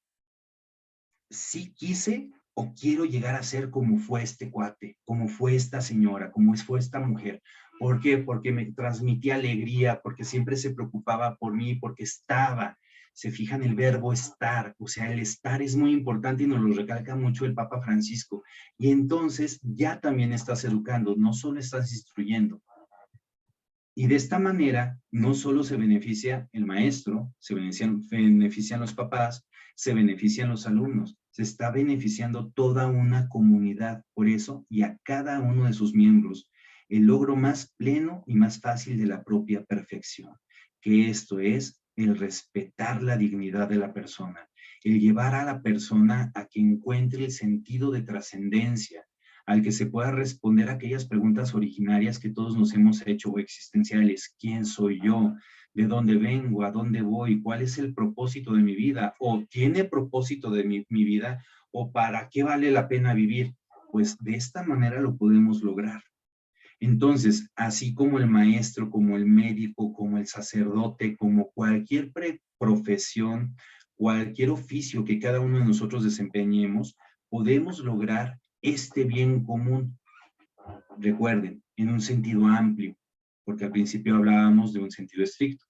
sí quise o quiero llegar a ser como fue este cuate, como fue esta señora, como fue esta mujer. ¿Por qué? Porque me transmitía alegría, porque siempre se preocupaba por mí, porque estaba. Se fijan el verbo estar, o sea, el estar es muy importante y nos lo recalca mucho el Papa Francisco. Y entonces ya también estás educando, no solo estás instruyendo. Y de esta manera, no solo se beneficia el maestro, se benefician los papás, se benefician los alumnos, se está beneficiando toda una comunidad. Por eso, y a cada uno de sus miembros, el logro más pleno y más fácil de la propia perfección, que esto es el respetar la dignidad de la persona, el llevar a la persona a que encuentre el sentido de trascendencia, al que se pueda responder a aquellas preguntas originarias que todos nos hemos hecho o existenciales. ¿Quién soy yo? ¿De dónde vengo? ¿A dónde voy? ¿Cuál es el propósito de mi vida? ¿O tiene propósito de mi vida? ¿O para qué vale la pena vivir? Pues de esta manera lo podemos lograr. Entonces, así como el maestro, como el médico, como el sacerdote, como cualquier profesión, cualquier oficio que cada uno de nosotros desempeñemos, podemos lograr este bien común. Recuerden, en un sentido amplio, porque al principio hablábamos de un sentido estricto.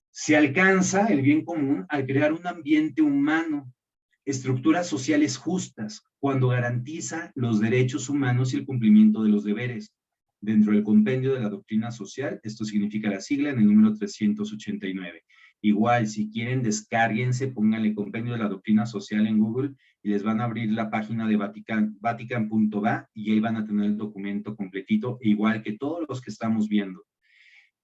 Se alcanza el bien común al crear un ambiente humano, estructuras sociales justas, cuando garantiza los derechos humanos y el cumplimiento de los deberes. Dentro del compendio de la doctrina social, esto significa la sigla en el número 389. Igual, si quieren, descárguense, pónganle compendio de la doctrina social en Google y les van a abrir la página de Vatican.va y ahí van a tener el documento completito, igual que todos los que estamos viendo.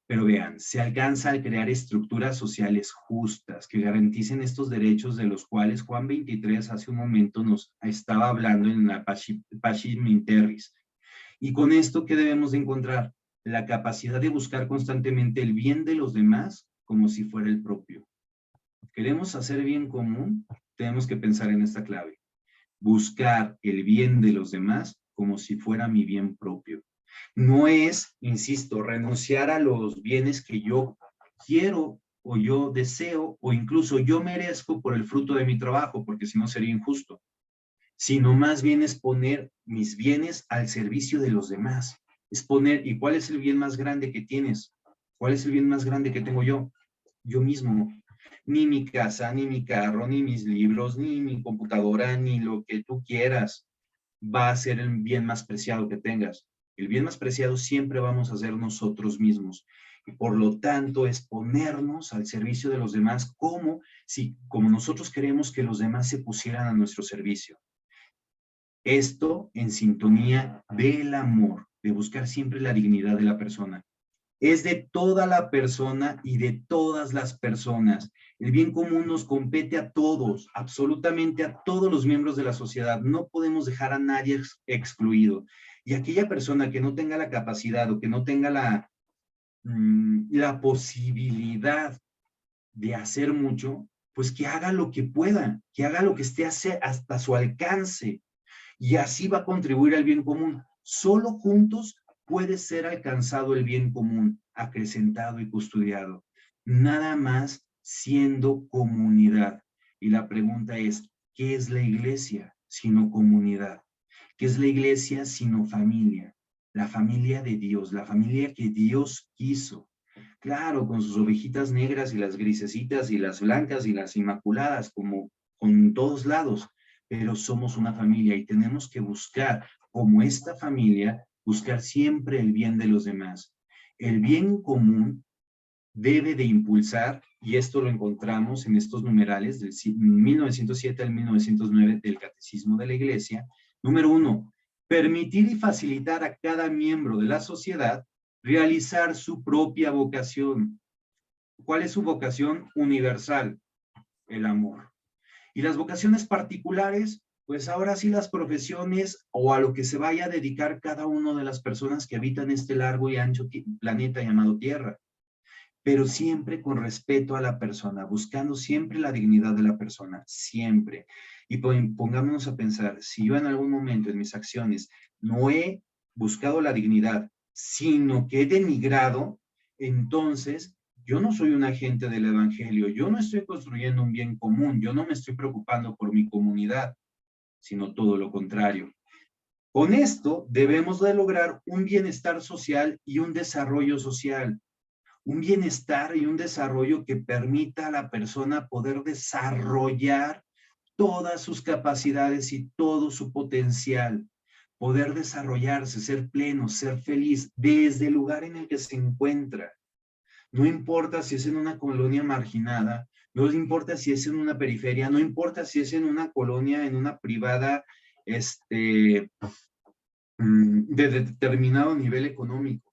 Pero vean, se alcanza a crear estructuras sociales justas que garanticen estos derechos de los cuales Juan 23 hace un momento nos estaba hablando en la Pacem in Terris. Y con esto, ¿qué debemos de encontrar? La capacidad de buscar constantemente el bien de los demás como si fuera el propio. ¿Queremos hacer bien común? Tenemos que pensar en esta clave. Buscar el bien de los demás como si fuera mi bien propio. No es, insisto, renunciar a los bienes que yo quiero o yo deseo o incluso yo merezco por el fruto de mi trabajo, porque si no sería injusto, sino más bien es poner mis bienes al servicio de los demás. Es poner, ¿y cuál es el bien más grande que tienes? ¿Cuál es el bien más grande que tengo yo? Yo mismo. Ni mi casa, ni mi carro, ni mis libros, ni mi computadora, ni lo que tú quieras va a ser el bien más preciado que tengas. El bien más preciado siempre vamos a ser nosotros mismos. Y por lo tanto es ponernos al servicio de los demás como nosotros queremos que los demás se pusieran a nuestro servicio. Esto en sintonía del amor, de buscar siempre la dignidad de la persona. Es de toda la persona y de todas las personas. El bien común nos compete a todos, absolutamente a todos los miembros de la sociedad. No podemos dejar a nadie excluido. Y aquella persona que no tenga la capacidad o que no tenga la posibilidad de hacer mucho, pues que haga lo que pueda, que haga lo que esté hasta su alcance. Y así va a contribuir al bien común. Solo juntos puede ser alcanzado el bien común, acrecentado y custodiado. Nada más siendo comunidad. Y la pregunta es, ¿qué es la iglesia sino comunidad? ¿Qué es la iglesia sino familia? La familia de Dios, la familia que Dios quiso. Claro, con sus ovejitas negras y las grisecitas y las blancas y las inmaculadas, como con todos lados, pero somos una familia y tenemos que buscar, como esta familia, buscar siempre el bien de los demás. El bien común debe de impulsar, y esto lo encontramos en estos numerales del 1907 al 1909 del Catecismo de la Iglesia. Número 1, permitir y facilitar a cada miembro de la sociedad realizar su propia vocación. ¿Cuál es su vocación? Universal, el amor. Y las vocaciones particulares, pues ahora sí las profesiones o a lo que se vaya a dedicar cada una de las personas que habitan este largo y ancho planeta llamado Tierra. Pero siempre con respeto a la persona, buscando siempre la dignidad de la persona, siempre. Y pongámonos a pensar, si yo en algún momento en mis acciones no he buscado la dignidad, sino que he denigrado, entonces yo no soy un agente del evangelio, yo no estoy construyendo un bien común, yo no me estoy preocupando por mi comunidad, sino todo lo contrario. Con esto debemos de lograr un bienestar social y un desarrollo social. Un bienestar y un desarrollo que permita a la persona poder desarrollar todas sus capacidades y todo su potencial, poder desarrollarse, ser pleno, ser feliz desde el lugar en el que se encuentra. No importa si es en una colonia marginada, no importa si es en una periferia, no importa si es en una colonia, en una privada, de determinado nivel económico.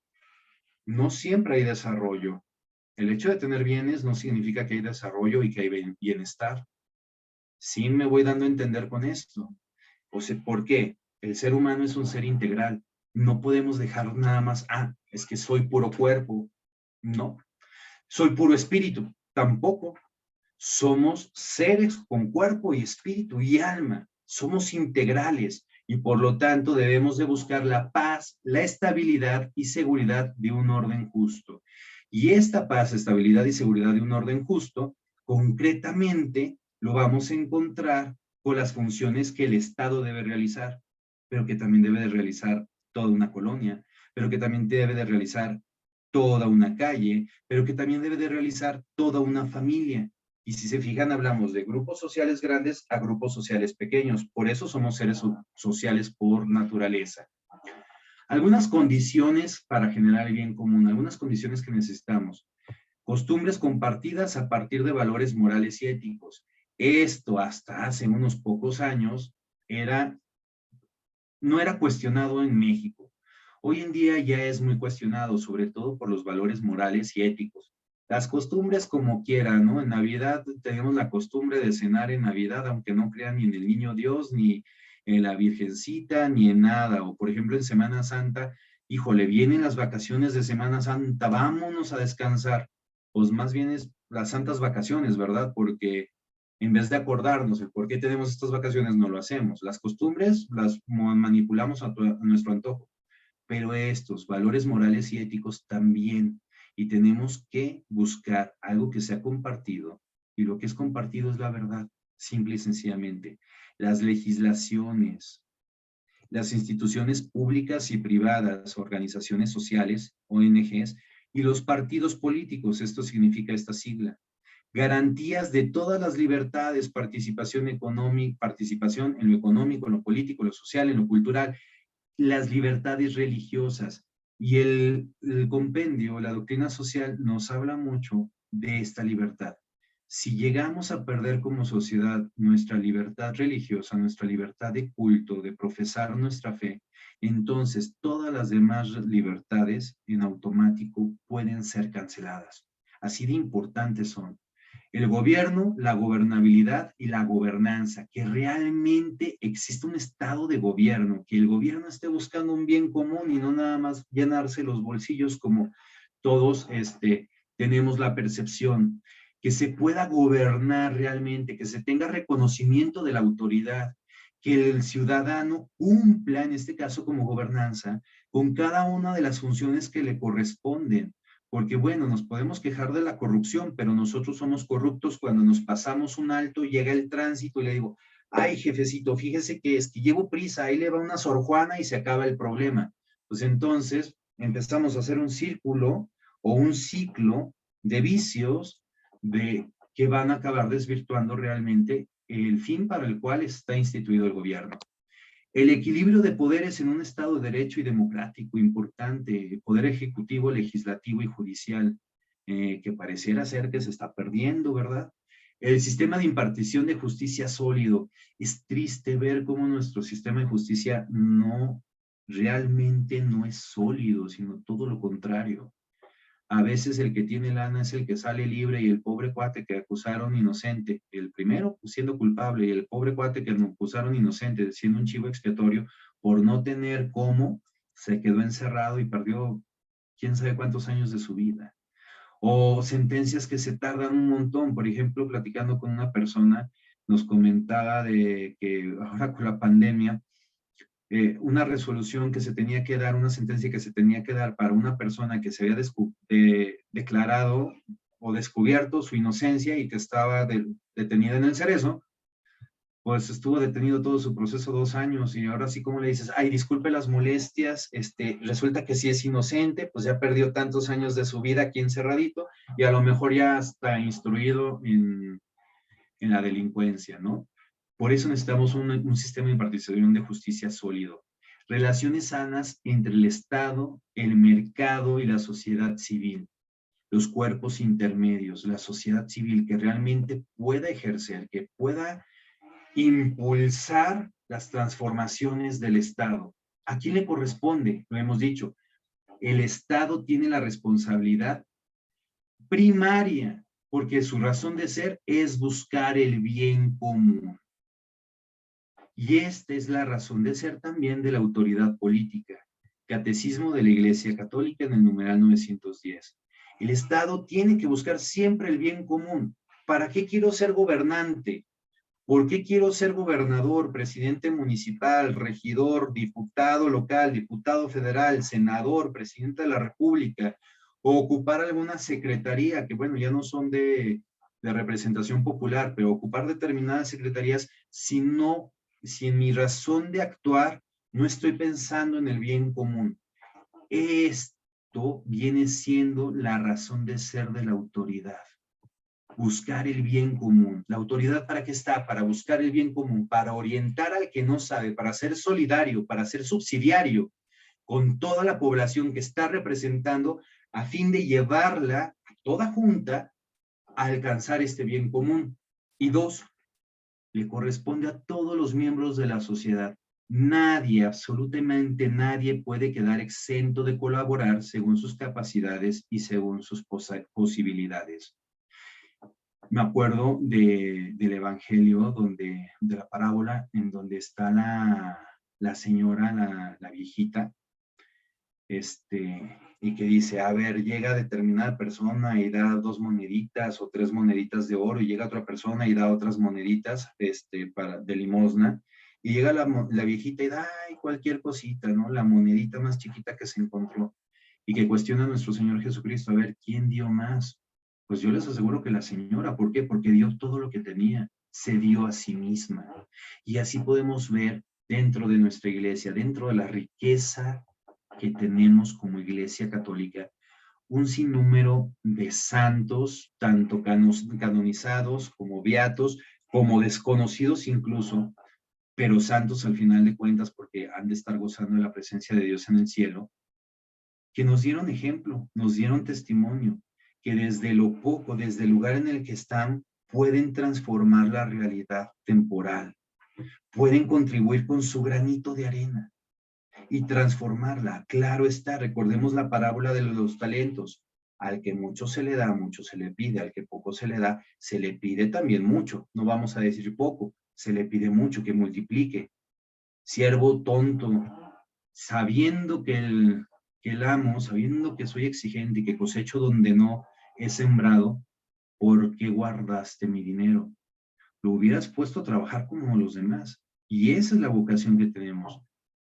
No siempre hay desarrollo. El hecho de tener bienes no significa que hay desarrollo y que hay bienestar. Sí me voy dando a entender con esto. O sea, ¿por qué? El ser humano es un ser integral. No podemos dejar nada más, es que soy puro cuerpo. No. Soy puro espíritu. Tampoco. Somos seres con cuerpo y espíritu y alma. Somos integrales y por lo tanto debemos de buscar la paz, la estabilidad y seguridad de un orden justo. Y esta paz, estabilidad y seguridad de un orden justo, concretamente lo vamos a encontrar con las funciones que el Estado debe realizar, pero que también debe de realizar toda una colonia, pero que también debe de realizar toda una calle, pero que también debe de realizar toda una familia. Y si se fijan, hablamos de grupos sociales grandes a grupos sociales pequeños. Por eso somos seres sociales por naturaleza. Algunas condiciones para generar el bien común, algunas condiciones que necesitamos. Costumbres compartidas a partir de valores morales y éticos. Esto hasta hace unos pocos años no era cuestionado en México. Hoy en día ya es muy cuestionado, sobre todo por los valores morales y éticos. Las costumbres como quieran, ¿no? En Navidad tenemos la costumbre de cenar en Navidad, aunque no crean ni en el Niño Dios, ni en la Virgencita, ni en nada. O por ejemplo en Semana Santa, híjole, vienen las vacaciones de Semana Santa, vámonos a descansar. Pues más bien es las santas vacaciones, ¿verdad? Porque en vez de acordarnos el por qué tenemos estas vacaciones, no lo hacemos. Las costumbres las manipulamos a nuestro antojo, pero estos valores morales y éticos también. Y tenemos que buscar algo que sea compartido. Y lo que es compartido es la verdad, simple y sencillamente. Las legislaciones, las instituciones públicas y privadas, organizaciones sociales, ONGs, y los partidos políticos, esto significa esta sigla. Garantías de todas las libertades, participación económica, participación en lo económico, en lo político, en lo social, en lo cultural, las libertades religiosas. Y el compendio, la doctrina social, nos habla mucho de esta libertad. Si llegamos a perder como sociedad nuestra libertad religiosa, nuestra libertad de culto, de profesar nuestra fe, entonces todas las demás libertades en automático pueden ser canceladas. Así de importantes son el gobierno, la gobernabilidad y la gobernanza, que realmente existe un estado de gobierno, que el gobierno esté buscando un bien común y no nada más llenarse los bolsillos como todos tenemos la percepción, que se pueda gobernar realmente, que se tenga reconocimiento de la autoridad, que el ciudadano cumpla, en este caso como gobernanza, con cada una de las funciones que le corresponden. Porque bueno, nos podemos quejar de la corrupción, pero nosotros somos corruptos cuando nos pasamos un alto, llega el tránsito y le digo, ay jefecito, fíjese que es que llevo prisa, ahí le va una Sor Juana y se acaba el problema. Pues entonces empezamos a hacer un círculo o un ciclo de vicios que van a acabar desvirtuando realmente el fin para el cual está instituido el gobierno. El equilibrio de poderes en un Estado de Derecho y democrático, importante, poder ejecutivo, legislativo y judicial, que pareciera ser que se está perdiendo, ¿verdad? El sistema de impartición de justicia sólido. Es triste ver cómo nuestro sistema de justicia realmente no es sólido, sino todo lo contrario. A veces el que tiene lana es el que sale libre y el pobre cuate que acusaron inocente, el primero pues, siendo culpable y el pobre cuate que acusaron inocente siendo un chivo expiatorio por no tener cómo, se quedó encerrado y perdió quién sabe cuántos años de su vida. O sentencias que se tardan un montón. Por ejemplo, platicando con una persona, nos comentaba de que ahora con la pandemia, una resolución que se tenía que dar, una sentencia que se tenía que dar para una persona que se había declarado o descubierto su inocencia y que estaba detenida en el Cerezo, pues estuvo detenido todo su proceso 2 años y ahora sí como le dices, ay, disculpe las molestias, resulta que si es inocente, pues ya perdió tantos años de su vida aquí encerradito y a lo mejor ya está instruido en la delincuencia, ¿no? Por eso necesitamos un sistema de impartición de justicia sólido. Relaciones sanas entre el Estado, el mercado y la sociedad civil. Los cuerpos intermedios, la sociedad civil que realmente pueda ejercer, que pueda impulsar las transformaciones del Estado. ¿A quién le corresponde? Lo hemos dicho. El Estado tiene la responsabilidad primaria, porque su razón de ser es buscar el bien común. Y esta es la razón de ser también de la autoridad política. Catecismo de la Iglesia Católica en el numeral 910. El Estado tiene que buscar siempre el bien común. ¿Para qué quiero ser gobernante? ¿Por qué quiero ser gobernador, presidente municipal, regidor, diputado local, diputado federal, senador, presidente de la República? O ocupar alguna secretaría, que bueno, ya no son de representación popular, pero ocupar determinadas secretarías si en mi razón de actuar no estoy pensando en el bien común. esto viene siendo la razón de ser de la autoridad. Buscar el bien común. ¿La autoridad para qué está? Para buscar el bien común, para orientar al que no sabe, para ser solidario, para ser subsidiario con toda la población que está representando a fin de llevarla toda junta a alcanzar este bien común. Y dos, le corresponde a todos los miembros de la sociedad. Nadie, absolutamente nadie puede quedar exento de colaborar según sus capacidades y según sus posibilidades. Me acuerdo del Evangelio, de la parábola, en donde está la señora, la viejita, y que dice, a ver, llega determinada persona y da 2 moneditas o 3 moneditas de oro, y llega otra persona y da otras moneditas de limosna, y llega la viejita y da cualquier cosita, ¿no? La monedita más chiquita que se encontró, y que cuestiona a nuestro Señor Jesucristo, a ver, ¿quién dio más? Pues yo les aseguro que la señora. ¿Por qué? Porque dio todo lo que tenía, se dio a sí misma. Y así podemos ver dentro de nuestra iglesia, dentro de la riqueza que tenemos como Iglesia Católica, un sinnúmero de santos, tanto canonizados como beatos, como desconocidos incluso, pero santos al final de cuentas porque han de estar gozando de la presencia de Dios en el cielo, que nos dieron ejemplo, nos dieron testimonio, que desde lo poco, desde el lugar en el que están, pueden transformar la realidad temporal, pueden contribuir con su granito de arena y transformarla. Claro está, recordemos la parábola de los talentos. Al que mucho se le da, mucho se le pide. Al que poco se le da, se le pide también mucho. No vamos a decir poco, se le pide mucho, que multiplique. Siervo tonto, sabiendo que el amo, sabiendo que soy exigente y que cosecho donde no he sembrado, ¿por qué guardaste mi dinero? Lo hubieras puesto a trabajar como los demás. Y esa es la vocación que tenemos.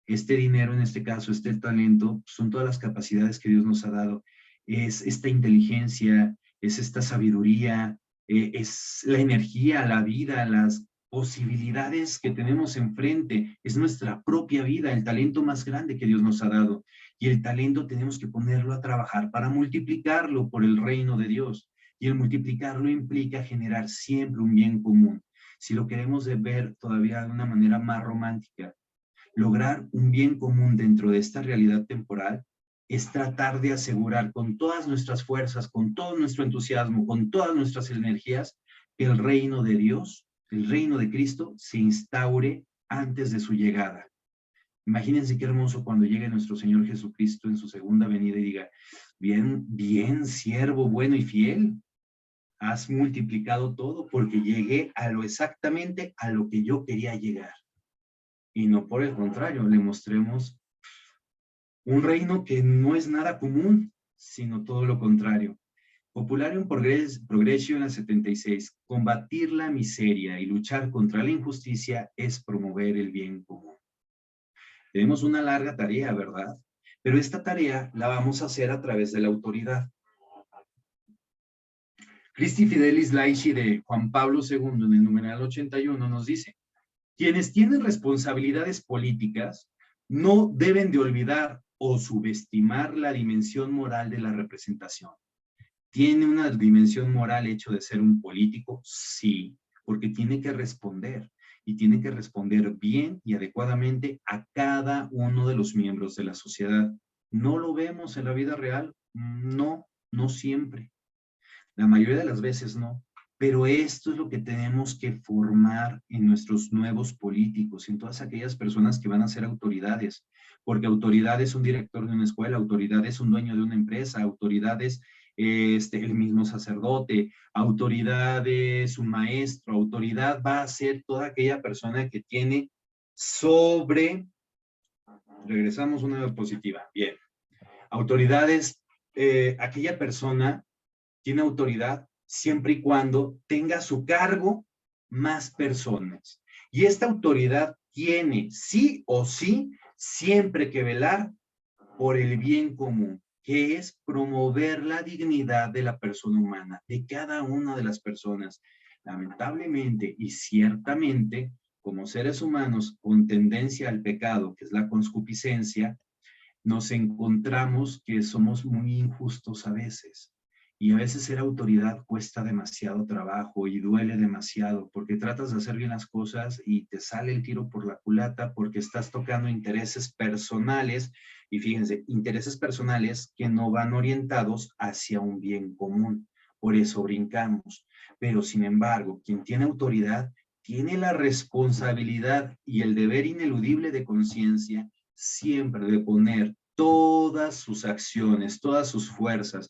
Este dinero, en este caso, este talento, son todas las capacidades que Dios nos ha dado. Es esta inteligencia, es esta sabiduría, es la energía, la vida, las posibilidades que tenemos enfrente. Es nuestra propia vida, el talento más grande que Dios nos ha dado. Y el talento tenemos que ponerlo a trabajar para multiplicarlo por el reino de Dios. Y el multiplicarlo implica generar siempre un bien común. Si lo queremos ver todavía de una manera más romántica, lograr un bien común dentro de esta realidad temporal es tratar de asegurar con todas nuestras fuerzas, con todo nuestro entusiasmo, con todas nuestras energías, que el reino de Dios, el reino de Cristo, se instaure antes de su llegada. Imagínense qué hermoso cuando llegue nuestro Señor Jesucristo en su segunda venida y diga, bien, bien, siervo bueno y fiel, has multiplicado todo porque llegué a lo exactamente a lo que yo quería llegar. Y no por el contrario, le mostremos un reino que no es nada común, sino todo lo contrario. Popularium Progressio en la 76. Combatir la miseria y luchar contra la injusticia es promover el bien común. Tenemos una larga tarea, ¿verdad? Pero esta tarea la vamos a hacer a través de la autoridad. Christi Fidelis Laici de Juan Pablo II en el numeral 81 nos dice: quienes tienen responsabilidades políticas no deben de olvidar o subestimar la dimensión moral de la representación. ¿Tiene una dimensión moral hecho de ser un político? Sí, porque tiene que responder, y tiene que responder bien y adecuadamente a cada uno de los miembros de la sociedad. ¿No lo vemos en la vida real? No, no siempre. La mayoría de las veces no. Pero esto es lo que tenemos que formar en nuestros nuevos políticos, en todas aquellas personas que van a ser autoridades, porque autoridad es un director de una escuela, autoridad es un dueño de una empresa, autoridad es el mismo sacerdote, autoridad es un maestro, autoridad va a ser toda aquella persona que tiene regresamos una diapositiva, bien, autoridad es aquella persona tiene autoridad siempre y cuando tenga a su cargo más personas. Y esta autoridad tiene, sí o sí, siempre que velar por el bien común, que es promover la dignidad de la persona humana, de cada una de las personas. Lamentablemente y ciertamente, como seres humanos con tendencia al pecado, que es la concupiscencia, nos encontramos que somos muy injustos a veces. Y a veces ser autoridad cuesta demasiado trabajo y duele demasiado porque tratas de hacer bien las cosas y te sale el tiro por la culata porque estás tocando intereses personales y fíjense, intereses personales que no van orientados hacia un bien común. Por eso brincamos. Pero sin embargo, quien tiene autoridad tiene la responsabilidad y el deber ineludible de conciencia siempre de poner todas sus acciones, todas sus fuerzas,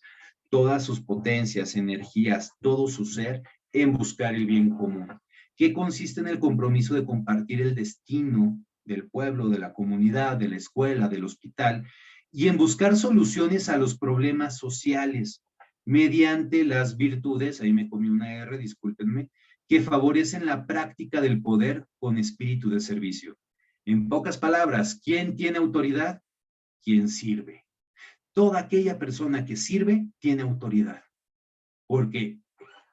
todas sus potencias, energías, todo su ser en buscar el bien común, que consiste en el compromiso de compartir el destino del pueblo, de la comunidad, de la escuela, del hospital, y en buscar soluciones a los problemas sociales mediante las virtudes, ahí me comí una R, discúlpenme, que favorecen la práctica del poder con espíritu de servicio. En pocas palabras, ¿quién tiene autoridad? Quien sirve. Toda aquella persona que sirve tiene autoridad, porque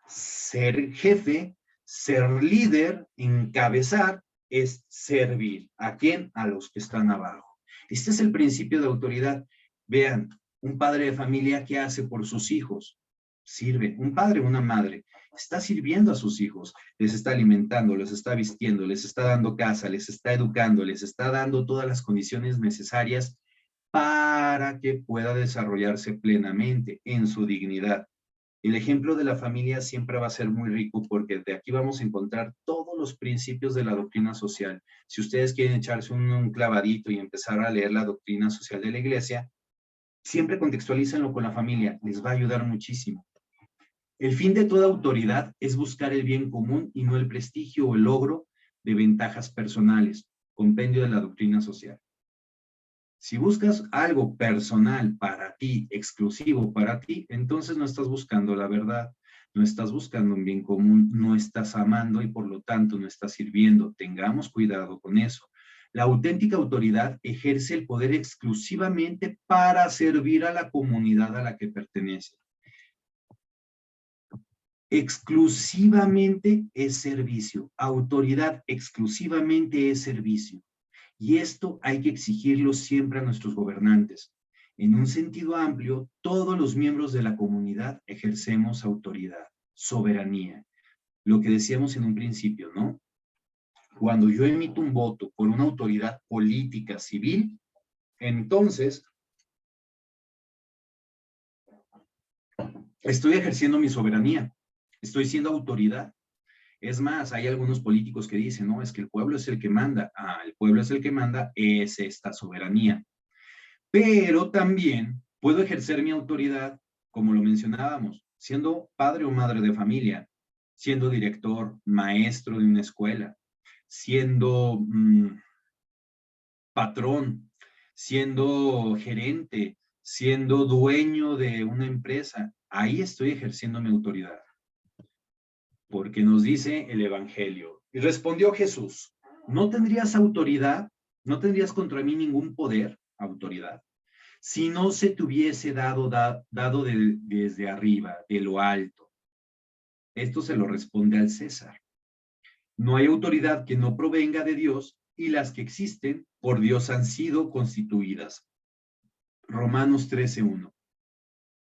ser jefe, ser líder, encabezar, es servir. ¿A quién? A los que están abajo. Este es el principio de autoridad. Vean, un padre de familia, ¿qué hace por sus hijos? Sirve. Un padre o una madre está sirviendo a sus hijos, les está alimentando, les está vistiendo, les está dando casa, les está educando, les está dando todas las condiciones necesarias para que pueda desarrollarse plenamente en su dignidad. El ejemplo de la familia siempre va a ser muy rico porque de aquí vamos a encontrar todos los principios de la doctrina social. Si ustedes quieren echarse un clavadito y empezar a leer la doctrina social de la iglesia, siempre contextualícenlo con la familia, les va a ayudar muchísimo. El fin de toda autoridad es buscar el bien común y no el prestigio o el logro de ventajas personales. Compendio de la doctrina social. Si buscas algo personal para ti, exclusivo para ti, entonces no estás buscando la verdad, no estás buscando un bien común, no estás amando y por lo tanto no estás sirviendo. Tengamos cuidado con eso. La auténtica autoridad ejerce el poder exclusivamente para servir a la comunidad a la que pertenece. Exclusivamente es servicio. Autoridad exclusivamente es servicio. Y esto hay que exigirlo siempre a nuestros gobernantes. En un sentido amplio, todos los miembros de la comunidad ejercemos autoridad, soberanía. Lo que decíamos en un principio, ¿no? Cuando yo emito un voto por una autoridad política civil, entonces estoy ejerciendo mi soberanía, estoy siendo autoridad. Es más, hay algunos políticos que dicen, no, es que el pueblo es el que manda. Ah, el pueblo es el que manda, es esta soberanía. Pero también puedo ejercer mi autoridad, como lo mencionábamos, siendo padre o madre de familia, siendo director, maestro de una escuela, siendo patrón, siendo gerente, siendo dueño de una empresa. Ahí estoy ejerciendo mi autoridad. Porque nos dice el Evangelio. Y respondió Jesús, ¿no tendrías autoridad? ¿No tendrías contra mí ningún poder, autoridad? Si no se te hubiese dado desde arriba, de lo alto. Esto se lo responde al César. No hay autoridad que no provenga de Dios y las que existen por Dios han sido constituidas. Romanos 13:1.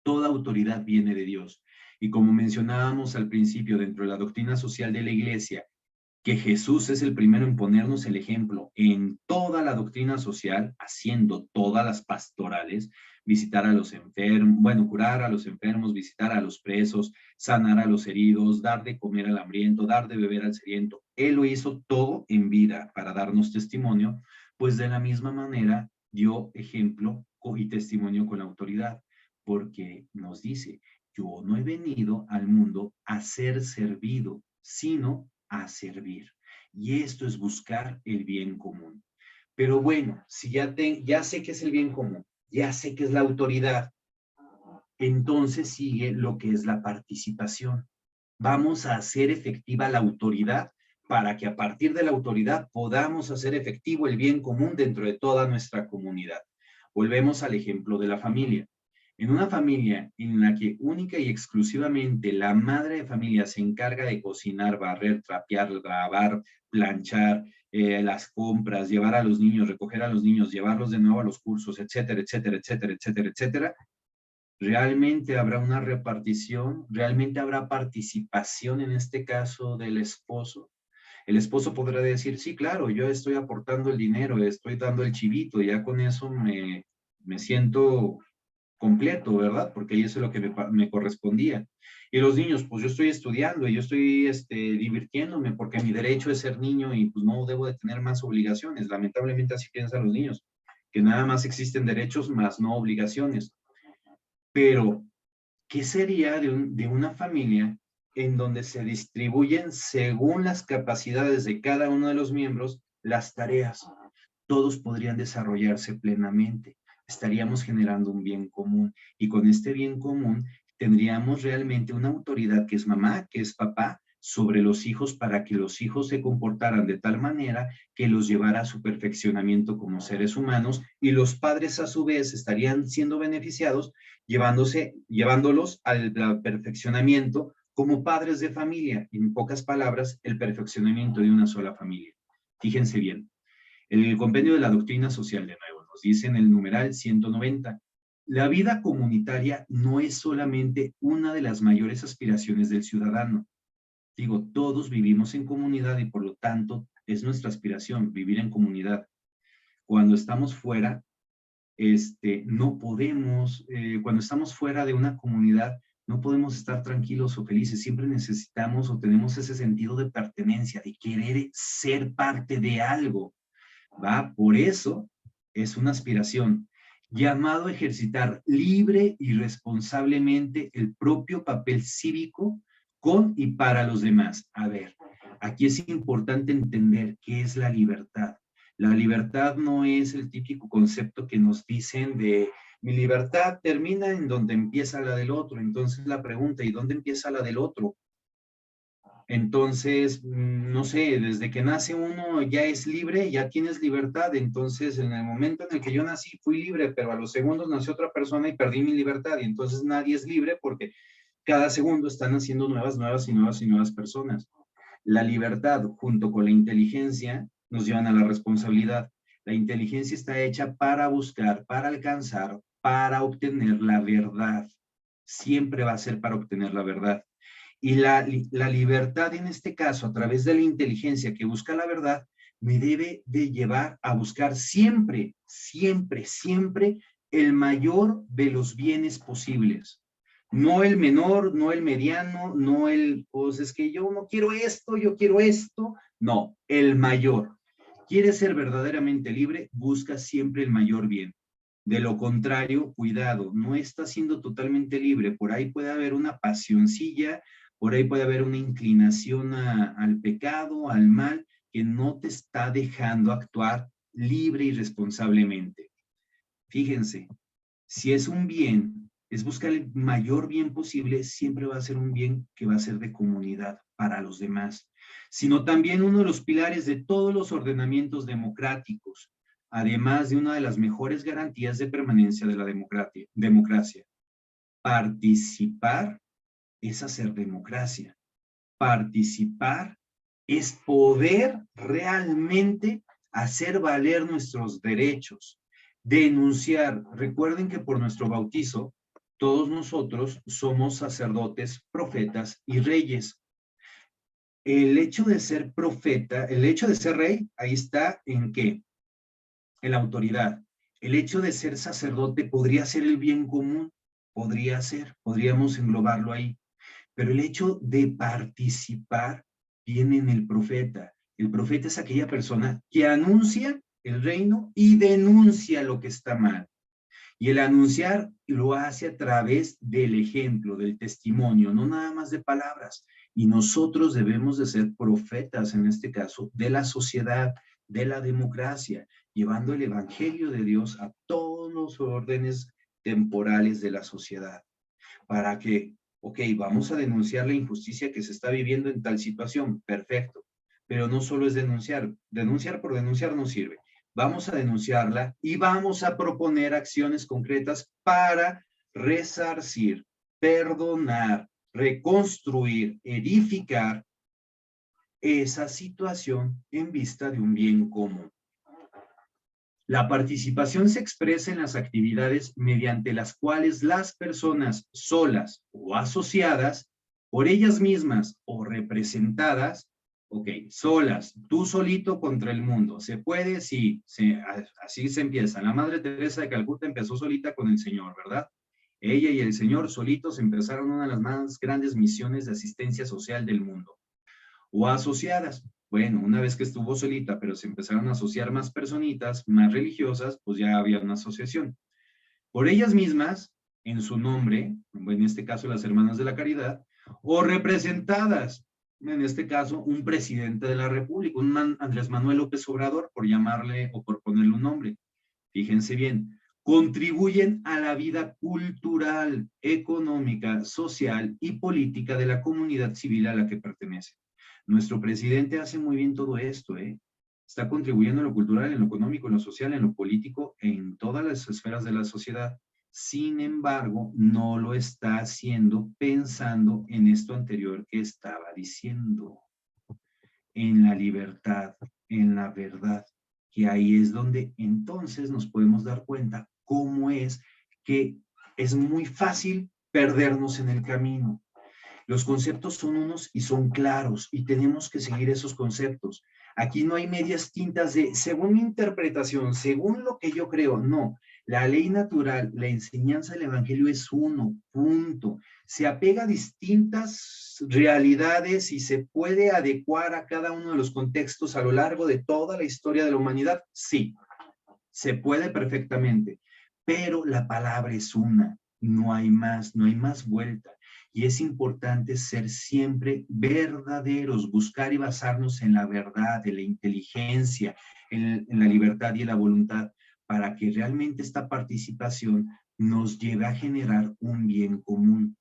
Toda autoridad viene de Dios. Y como mencionábamos al principio dentro de la doctrina social de la iglesia, que Jesús es el primero en ponernos el ejemplo en toda la doctrina social, haciendo todas las pastorales, visitar a los enfermos, bueno, curar a los enfermos, visitar a los presos, sanar a los heridos, dar de comer al hambriento, dar de beber al sediento. Él lo hizo todo en vida para darnos testimonio, pues de la misma manera dio ejemplo y testimonio con la autoridad, porque nos dice, yo no he venido al mundo a ser servido, sino a servir. Y esto es buscar el bien común. Pero bueno, si ya sé qué es el bien común, ya sé qué es la autoridad, entonces sigue lo que es la participación. Vamos a hacer efectiva la autoridad para que a partir de la autoridad podamos hacer efectivo el bien común dentro de toda nuestra comunidad. Volvemos al ejemplo de la familia. En una familia en la que única y exclusivamente la madre de familia se encarga de cocinar, barrer, trapear, lavar, planchar, las compras, llevar a los niños, recoger a los niños, llevarlos de nuevo a los cursos, etcétera, etcétera, etcétera, etcétera, etcétera, ¿realmente habrá una repartición? ¿Realmente habrá participación en este caso del esposo? El esposo podrá decir, sí, claro, yo estoy aportando el dinero, estoy dando el chivito, ya con eso me siento completo, ¿verdad? Porque eso es lo que me correspondía. Y los niños, pues yo estoy estudiando, yo estoy divirtiéndome porque mi derecho es ser niño y pues no debo de tener más obligaciones. Lamentablemente así piensan los niños, que nada más existen derechos más no obligaciones. Pero, ¿qué sería de una familia en donde se distribuyen según las capacidades de cada uno de los miembros las tareas? Todos podrían desarrollarse plenamente. Estaríamos generando un bien común y con este bien común tendríamos realmente una autoridad que es mamá, que es papá, sobre los hijos para que los hijos se comportaran de tal manera que los llevara a su perfeccionamiento como seres humanos y los padres a su vez estarían siendo beneficiados llevándolos al perfeccionamiento como padres de familia. En pocas palabras, el perfeccionamiento de una sola familia. Fíjense bien. El compendio de la doctrina social, de nuevo, nos dice en el numeral 190, la vida comunitaria no es solamente una de las mayores aspiraciones del ciudadano. Digo, todos vivimos en comunidad y por lo tanto es nuestra aspiración vivir en comunidad. Cuando estamos fuera, no podemos, cuando estamos fuera de una comunidad, no podemos estar tranquilos o felices. Siempre necesitamos o tenemos ese sentido de pertenencia, de querer ser parte de algo. ¿Va? Por eso es una aspiración, llamado a ejercitar libre y responsablemente el propio papel cívico con y para los demás. A ver, aquí es importante entender qué es la libertad. La libertad no es el típico concepto que nos dicen de mi libertad termina en donde empieza la del otro. Entonces la pregunta, ¿y dónde empieza la del otro? Entonces, no sé, desde que nace uno ya es libre, ya tienes libertad. Entonces, en el momento en el que yo nací fui libre, pero a los segundos nació otra persona y perdí mi libertad. Y entonces nadie es libre porque cada segundo están naciendo nuevas personas. La libertad junto con la inteligencia nos llevan a la responsabilidad. La inteligencia está hecha para buscar, para alcanzar, para obtener la verdad. Siempre va a ser para obtener la verdad. Y la libertad en este caso, a través de la inteligencia que busca la verdad, me debe de llevar a buscar siempre, siempre, siempre el mayor de los bienes posibles. No el menor, no el mediano, no el, pues es que yo no quiero esto, yo quiero esto. No, el mayor. ¿Quieres ser verdaderamente libre? Busca siempre el mayor bien. De lo contrario, cuidado, no estás siendo totalmente libre. Por ahí puede haber una pasioncilla, por ahí puede haber una inclinación al pecado, al mal, que no te está dejando actuar libre y responsablemente. Fíjense, si es un bien, es buscar el mayor bien posible, siempre va a ser un bien que va a ser de comunidad para los demás, sino también uno de los pilares de todos los ordenamientos democráticos, además de una de las mejores garantías de permanencia de la democracia. Participar es hacer democracia. Participar es poder realmente hacer valer nuestros derechos. Denunciar. Recuerden que por nuestro bautizo, todos nosotros somos sacerdotes, profetas y reyes. El hecho de ser profeta, el hecho de ser rey, ahí está en qué? En la autoridad. El hecho de ser sacerdote podría ser el bien común, podría ser, podríamos englobarlo ahí. Pero el hecho de participar viene en el profeta. El profeta es aquella persona que anuncia el reino y denuncia lo que está mal. Y el anunciar lo hace a través del ejemplo, del testimonio, no nada más de palabras. Y nosotros debemos de ser profetas, en este caso, de la sociedad, de la democracia, llevando el evangelio de Dios a todos los órdenes temporales de la sociedad. Para que, ok, vamos a denunciar la injusticia que se está viviendo en tal situación, perfecto. Pero no solo es denunciar por denunciar no sirve. Vamos a denunciarla y vamos a proponer acciones concretas para resarcir, perdonar, reconstruir, edificar esa situación en vista de un bien común. La participación se expresa en las actividades mediante las cuales las personas solas o asociadas, por ellas mismas o representadas, ok, solas, tú solito contra el mundo, ¿se puede? Sí, así se empieza. La Madre Teresa de Calcuta empezó solita con el Señor, ¿verdad? Ella y el Señor solitos empezaron una de las más grandes misiones de asistencia social del mundo. O asociadas. Bueno, una vez que estuvo solita, pero se empezaron a asociar más personitas, más religiosas, pues ya había una asociación. Por ellas mismas, en su nombre, en este caso las Hermanas de la Caridad, o representadas, en este caso un presidente de la República, un Andrés Manuel López Obrador, por llamarle o por ponerle un nombre. Fíjense bien, contribuyen a la vida cultural, económica, social y política de la comunidad civil a la que pertenece. Nuestro presidente hace muy bien todo esto, ¿eh? Está contribuyendo en lo cultural, en lo económico, en lo social, en lo político, en todas las esferas de la sociedad. Sin embargo, no lo está haciendo pensando en esto anterior que estaba diciendo, en la libertad, en la verdad, que ahí es donde entonces nos podemos dar cuenta cómo es que es muy fácil perdernos en el camino. Los conceptos son unos y son claros y tenemos que seguir esos conceptos. Aquí no hay medias tintas de según mi interpretación, según lo que yo creo, no. La ley natural, la enseñanza del evangelio es uno, punto. Se apega a distintas realidades y se puede adecuar a cada uno de los contextos a lo largo de toda la historia de la humanidad, sí. Se puede perfectamente, pero la palabra es una, no hay más vuelta. Y es importante ser siempre verdaderos, buscar y basarnos en la verdad, en la inteligencia, en la libertad y en la voluntad, para que realmente esta participación nos lleve a generar un bien común.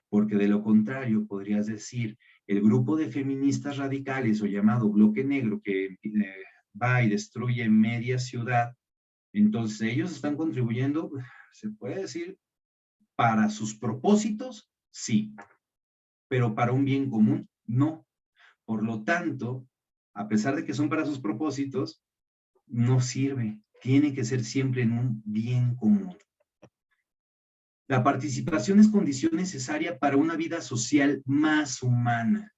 Porque de lo contrario, podrías decir, el grupo de feministas radicales o llamado bloque negro que va y destruye media ciudad, entonces ellos están contribuyendo, se puede decir, para sus propósitos, sí, pero para un bien común, no. Por lo tanto, a pesar de que son para sus propósitos, no sirve. Tiene que ser siempre en un bien común. La participación es condición necesaria para una vida social más humana.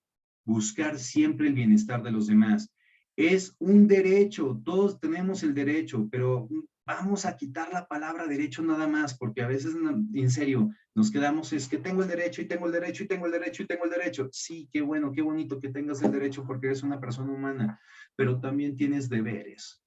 Buscar siempre el bienestar de los demás. Es un derecho, todos tenemos el derecho, pero vamos a quitar la palabra derecho nada más, porque a veces, en serio, nos quedamos, es que tengo el derecho y tengo el derecho y tengo el derecho y tengo el derecho. Sí, qué bueno, qué bonito que tengas el derecho porque eres una persona humana, pero también tienes deberes.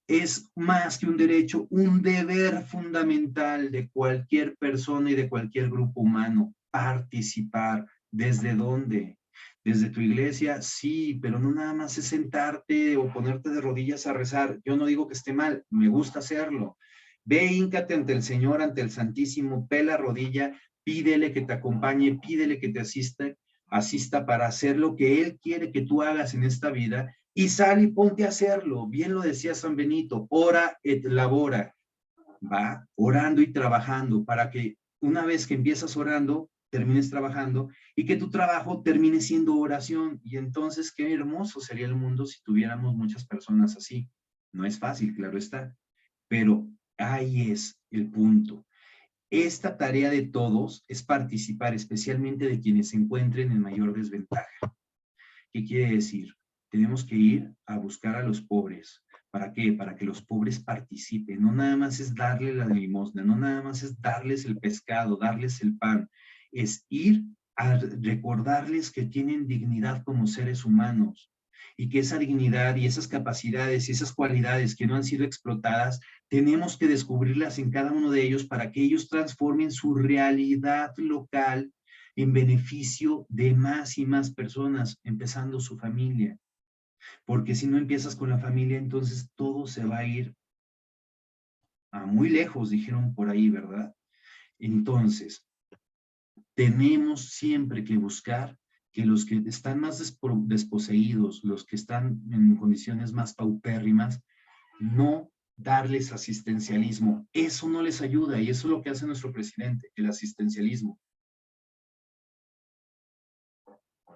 Es más que un derecho, un deber fundamental de cualquier persona y de cualquier grupo humano, participar. ¿Desde dónde? Desde tu iglesia, sí, pero no nada más es sentarte o ponerte de rodillas a rezar. Yo no digo que esté mal, me gusta hacerlo. Ve, híncate ante el Señor, ante el Santísimo, pela rodilla, pídele que te acompañe, pídele que te asista para hacer lo que Él quiere que tú hagas en esta vida y sal y ponte a hacerlo. Bien lo decía San Benito, ora et labora. Va orando y trabajando para que una vez que empiezas orando, termines trabajando y que tu trabajo termine siendo oración. Y entonces qué hermoso sería el mundo si tuviéramos muchas personas así. No es fácil, claro está, pero ahí es el punto. Esta tarea de todos es participar, especialmente de quienes se encuentren en mayor desventaja. ¿Qué quiere decir? Tenemos que ir a buscar a los pobres. ¿Para qué? Para que los pobres participen. No nada más es darle la limosna, no nada más es darles el pescado, darles el pan. Es ir a recordarles que tienen dignidad como seres humanos y que esa dignidad y esas capacidades y esas cualidades que no han sido explotadas, tenemos que descubrirlas en cada uno de ellos para que ellos transformen su realidad local en beneficio de más y más personas, empezando su familia. Porque si no empiezas con la familia, entonces todo se va a ir a muy lejos, dijeron por ahí, ¿verdad? Entonces, tenemos siempre que buscar que los que están más desposeídos, los que están en condiciones más paupérrimas, no darles asistencialismo. Eso no les ayuda y eso es lo que hace nuestro presidente, el asistencialismo.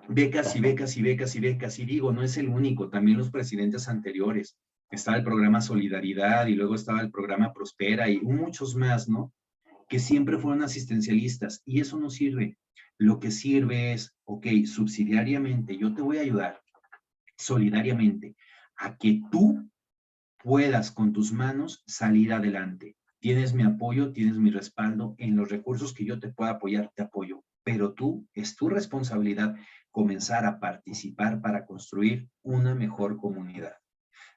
Becas y becas y becas y becas. Y digo, no es el único, también los presidentes anteriores. Estaba el programa Solidaridad y luego estaba el programa Prospera y muchos más, ¿no? Que siempre fueron asistencialistas y eso no sirve. Lo que sirve es, ok, subsidiariamente yo te voy a ayudar, solidariamente, a que tú puedas con tus manos salir adelante. Tienes mi apoyo, tienes mi respaldo, en los recursos que yo te pueda apoyar, te apoyo. Pero tú, es tu responsabilidad comenzar a participar para construir una mejor comunidad.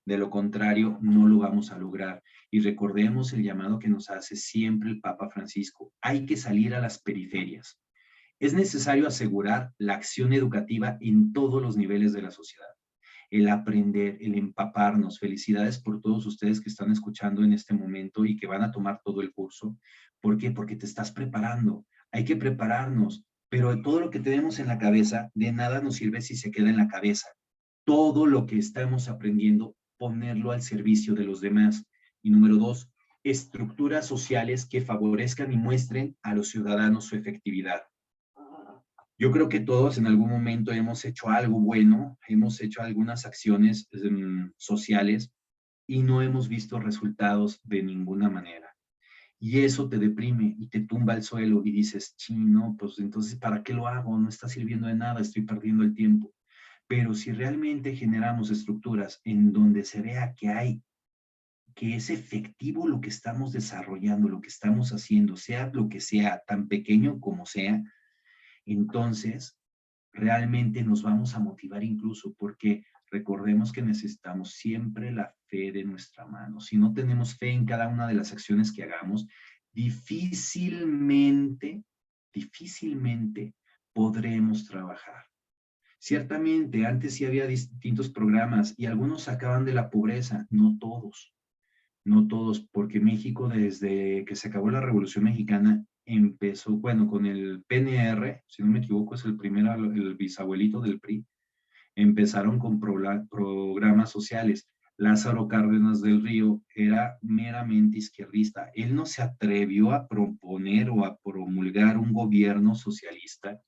De lo contrario, no lo vamos a lograr. Y recordemos el llamado que nos hace siempre el Papa Francisco. Hay que salir a las periferias. Es necesario asegurar la acción educativa en todos los niveles de la sociedad. El aprender, el empaparnos. Felicidades por todos ustedes que están escuchando en este momento y que van a tomar todo el curso. ¿Por qué? Porque te estás preparando. Hay que prepararnos, pero todo lo que tenemos en la cabeza, de nada nos sirve si se queda en la cabeza. Todo lo que estamos aprendiendo, ponerlo al servicio de los demás. Y número 2, estructuras sociales que favorezcan y muestren a los ciudadanos su efectividad. Yo creo que todos en algún momento hemos hecho algo bueno, hemos hecho algunas acciones sociales y no hemos visto resultados de ninguna manera. Y eso te deprime y te tumba al suelo y dices, chino, pues entonces, ¿para qué lo hago? No está sirviendo de nada, estoy perdiendo el tiempo. Pero si realmente generamos estructuras en donde se vea que es efectivo lo que estamos desarrollando, lo que estamos haciendo, sea lo que sea, tan pequeño como sea, entonces realmente nos vamos a motivar incluso porque recordemos que necesitamos siempre la fe de nuestra mano. Si no tenemos fe en cada una de las acciones que hagamos, difícilmente podremos trabajar. Ciertamente, antes sí había distintos programas y algunos sacaban de la pobreza, no todos, porque México desde que se acabó la Revolución Mexicana empezó, bueno, con el PNR, si no me equivoco es el bisabuelito del PRI, empezaron con programas sociales. Lázaro Cárdenas del Río era meramente izquierdista. Él no se atrevió a proponer o a promulgar un gobierno socialista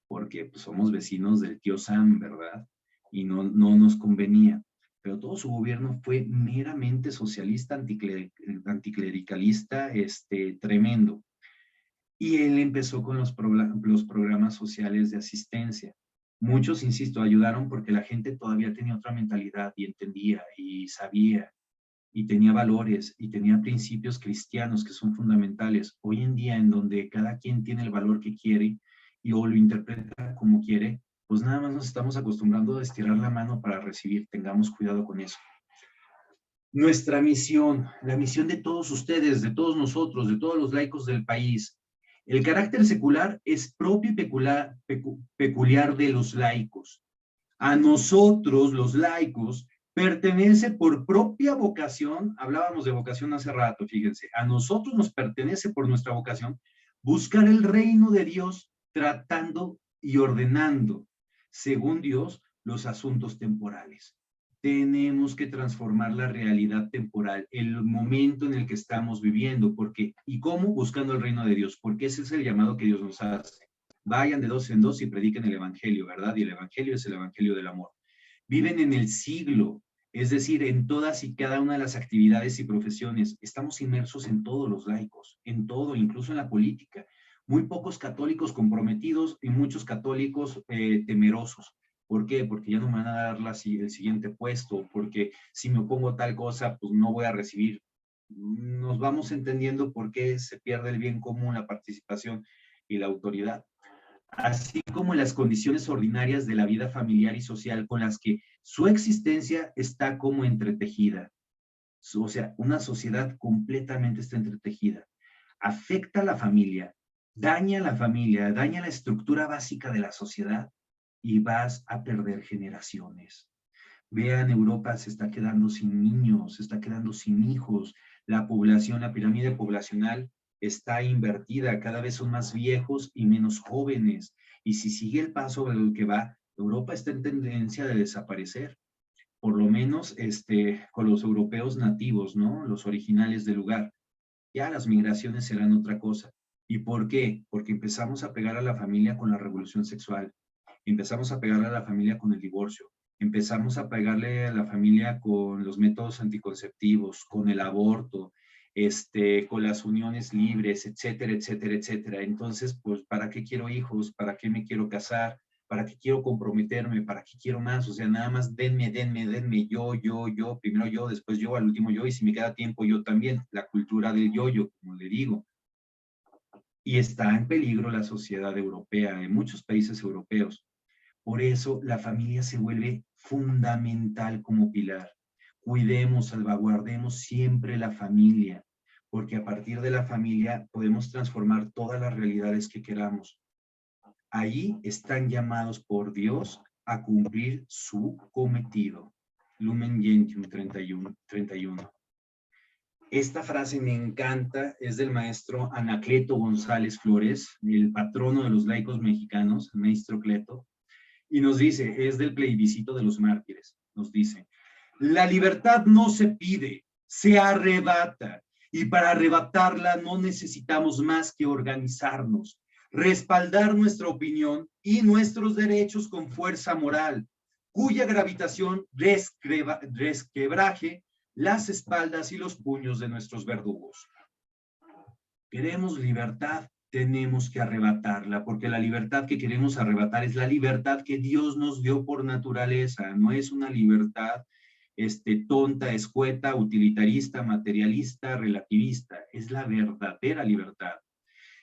porque pues, somos vecinos del tío Sam, ¿verdad? Y no nos convenía. Pero todo su gobierno fue meramente socialista, anticlericalista, tremendo. Y él empezó con los programas sociales de asistencia. Muchos, insisto, ayudaron porque la gente todavía tenía otra mentalidad y entendía y sabía y tenía valores y tenía principios cristianos que son fundamentales. Hoy en día, en donde cada quien tiene el valor que quiere y o lo interpreta como quiere, pues nada más nos estamos acostumbrando a estirar la mano para recibir. Tengamos cuidado con eso. Nuestra misión, la misión de todos ustedes, de todos nosotros, de todos los laicos del país. El carácter secular es propio y peculiar de los laicos. A nosotros, los laicos, pertenece por propia vocación, hablábamos de vocación hace rato, fíjense, a nosotros nos pertenece por nuestra vocación buscar el reino de Dios tratando y ordenando, según Dios, los asuntos temporales. Tenemos que transformar la realidad temporal, el momento en el que estamos viviendo, porque, ¿y cómo? Buscando el reino de Dios, porque ese es el llamado que Dios nos hace. Vayan de 2 en 2 y prediquen el evangelio, ¿verdad? Y el evangelio es el evangelio del amor. Viven en el siglo, es decir, en todas y cada una de las actividades y profesiones. Estamos inmersos en todos los laicos, en todo, incluso en la política. Muy pocos católicos comprometidos y muchos católicos temerosos. ¿Por qué? Porque ya no me van a dar el siguiente puesto, porque si me opongo a tal cosa, pues no voy a recibir. Nos vamos entendiendo por qué se pierde el bien común, la participación y la autoridad, así como las condiciones ordinarias de la vida familiar y social con las que su existencia está como entretejida. O sea, una sociedad completamente está entretejida. Afecta a la familia, daña la estructura básica de la sociedad y vas a perder generaciones. Vean, Europa se está quedando sin niños, se está quedando sin hijos. La población, la pirámide poblacional está invertida, cada vez son más viejos y menos jóvenes. Y si sigue el paso del que va, Europa está en tendencia de desaparecer. por lo menos con los europeos nativos, ¿no? Los originales del lugar. Ya las migraciones serán otra cosa. ¿Y por qué? Porque empezamos a pegar a la familia con la revolución sexual, empezamos a pegarle a la familia con el divorcio, empezamos a pegarle a la familia con los métodos anticonceptivos, con el aborto, con las uniones libres, etcétera, etcétera, etcétera. Entonces, pues, ¿para qué quiero hijos? ¿Para qué me quiero casar? ¿Para qué quiero comprometerme? ¿Para qué quiero más? O sea, nada más denme, yo, primero yo, después yo, al último yo, y si me queda tiempo yo también. La cultura del yo, como le digo. Y está en peligro la sociedad europea, en muchos países europeos. Por eso la familia se vuelve fundamental como pilar. Cuidemos, salvaguardemos siempre la familia, porque a partir de la familia podemos transformar todas las realidades que queramos. Allí están llamados por Dios a cumplir su cometido. Lumen Gentium 31. Esta frase me encanta, es del maestro Anacleto González Flores, el patrono de los laicos mexicanos, el maestro Cleto, y nos dice, es del plebiscito de los mártires, nos dice, la libertad no se pide, se arrebata, y para arrebatarla no necesitamos más que organizarnos, respaldar nuestra opinión y nuestros derechos con fuerza moral, cuya gravitación resquebraje las espaldas y los puños de nuestros verdugos. Queremos libertad, tenemos que arrebatarla, porque la libertad que queremos arrebatar es la libertad que Dios nos dio por naturaleza, no es una libertad tonta, escueta, utilitarista, materialista, relativista, es la verdadera libertad.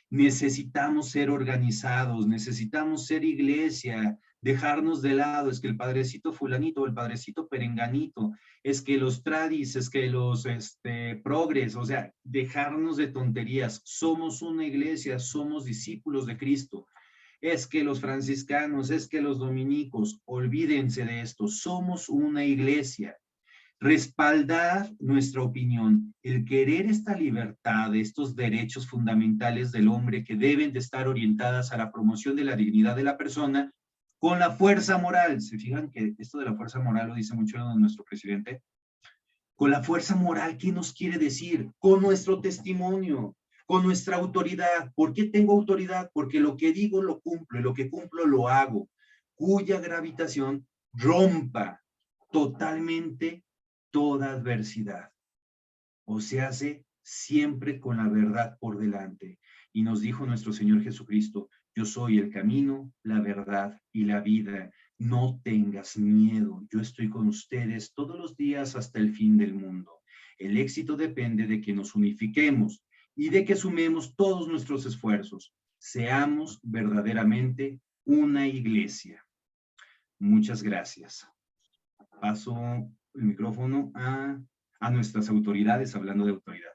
Necesitamos ser organizados, necesitamos ser iglesia, dejarnos de lado, es que el padrecito fulanito, el padrecito perenganito, es que los tradis, es que los progres, o sea, dejarnos de tonterías. Somos una iglesia, somos discípulos de Cristo. Es que los franciscanos, es que los dominicos, olvídense de esto, somos una iglesia. Respaldar nuestra opinión, el querer esta libertad, estos derechos fundamentales del hombre que deben de estar orientadas a la promoción de la dignidad de la persona con la fuerza moral. ¿Se fijan que esto de la fuerza moral lo dice mucho nuestro presidente? Con la fuerza moral, ¿qué nos quiere decir? Con nuestro testimonio, con nuestra autoridad. ¿Por qué tengo autoridad? Porque lo que digo lo cumplo y lo que cumplo lo hago, cuya gravitación rompa totalmente toda adversidad, o se hace siempre con la verdad por delante. Y nos dijo nuestro Señor Jesucristo, yo soy el camino, la verdad y la vida. No tengas miedo, yo estoy con ustedes todos los días hasta el fin del mundo. El éxito depende de que nos unifiquemos y de que sumemos todos nuestros esfuerzos. Seamos verdaderamente una iglesia. Muchas gracias. Paso el micrófono a nuestras autoridades, hablando de autoridad.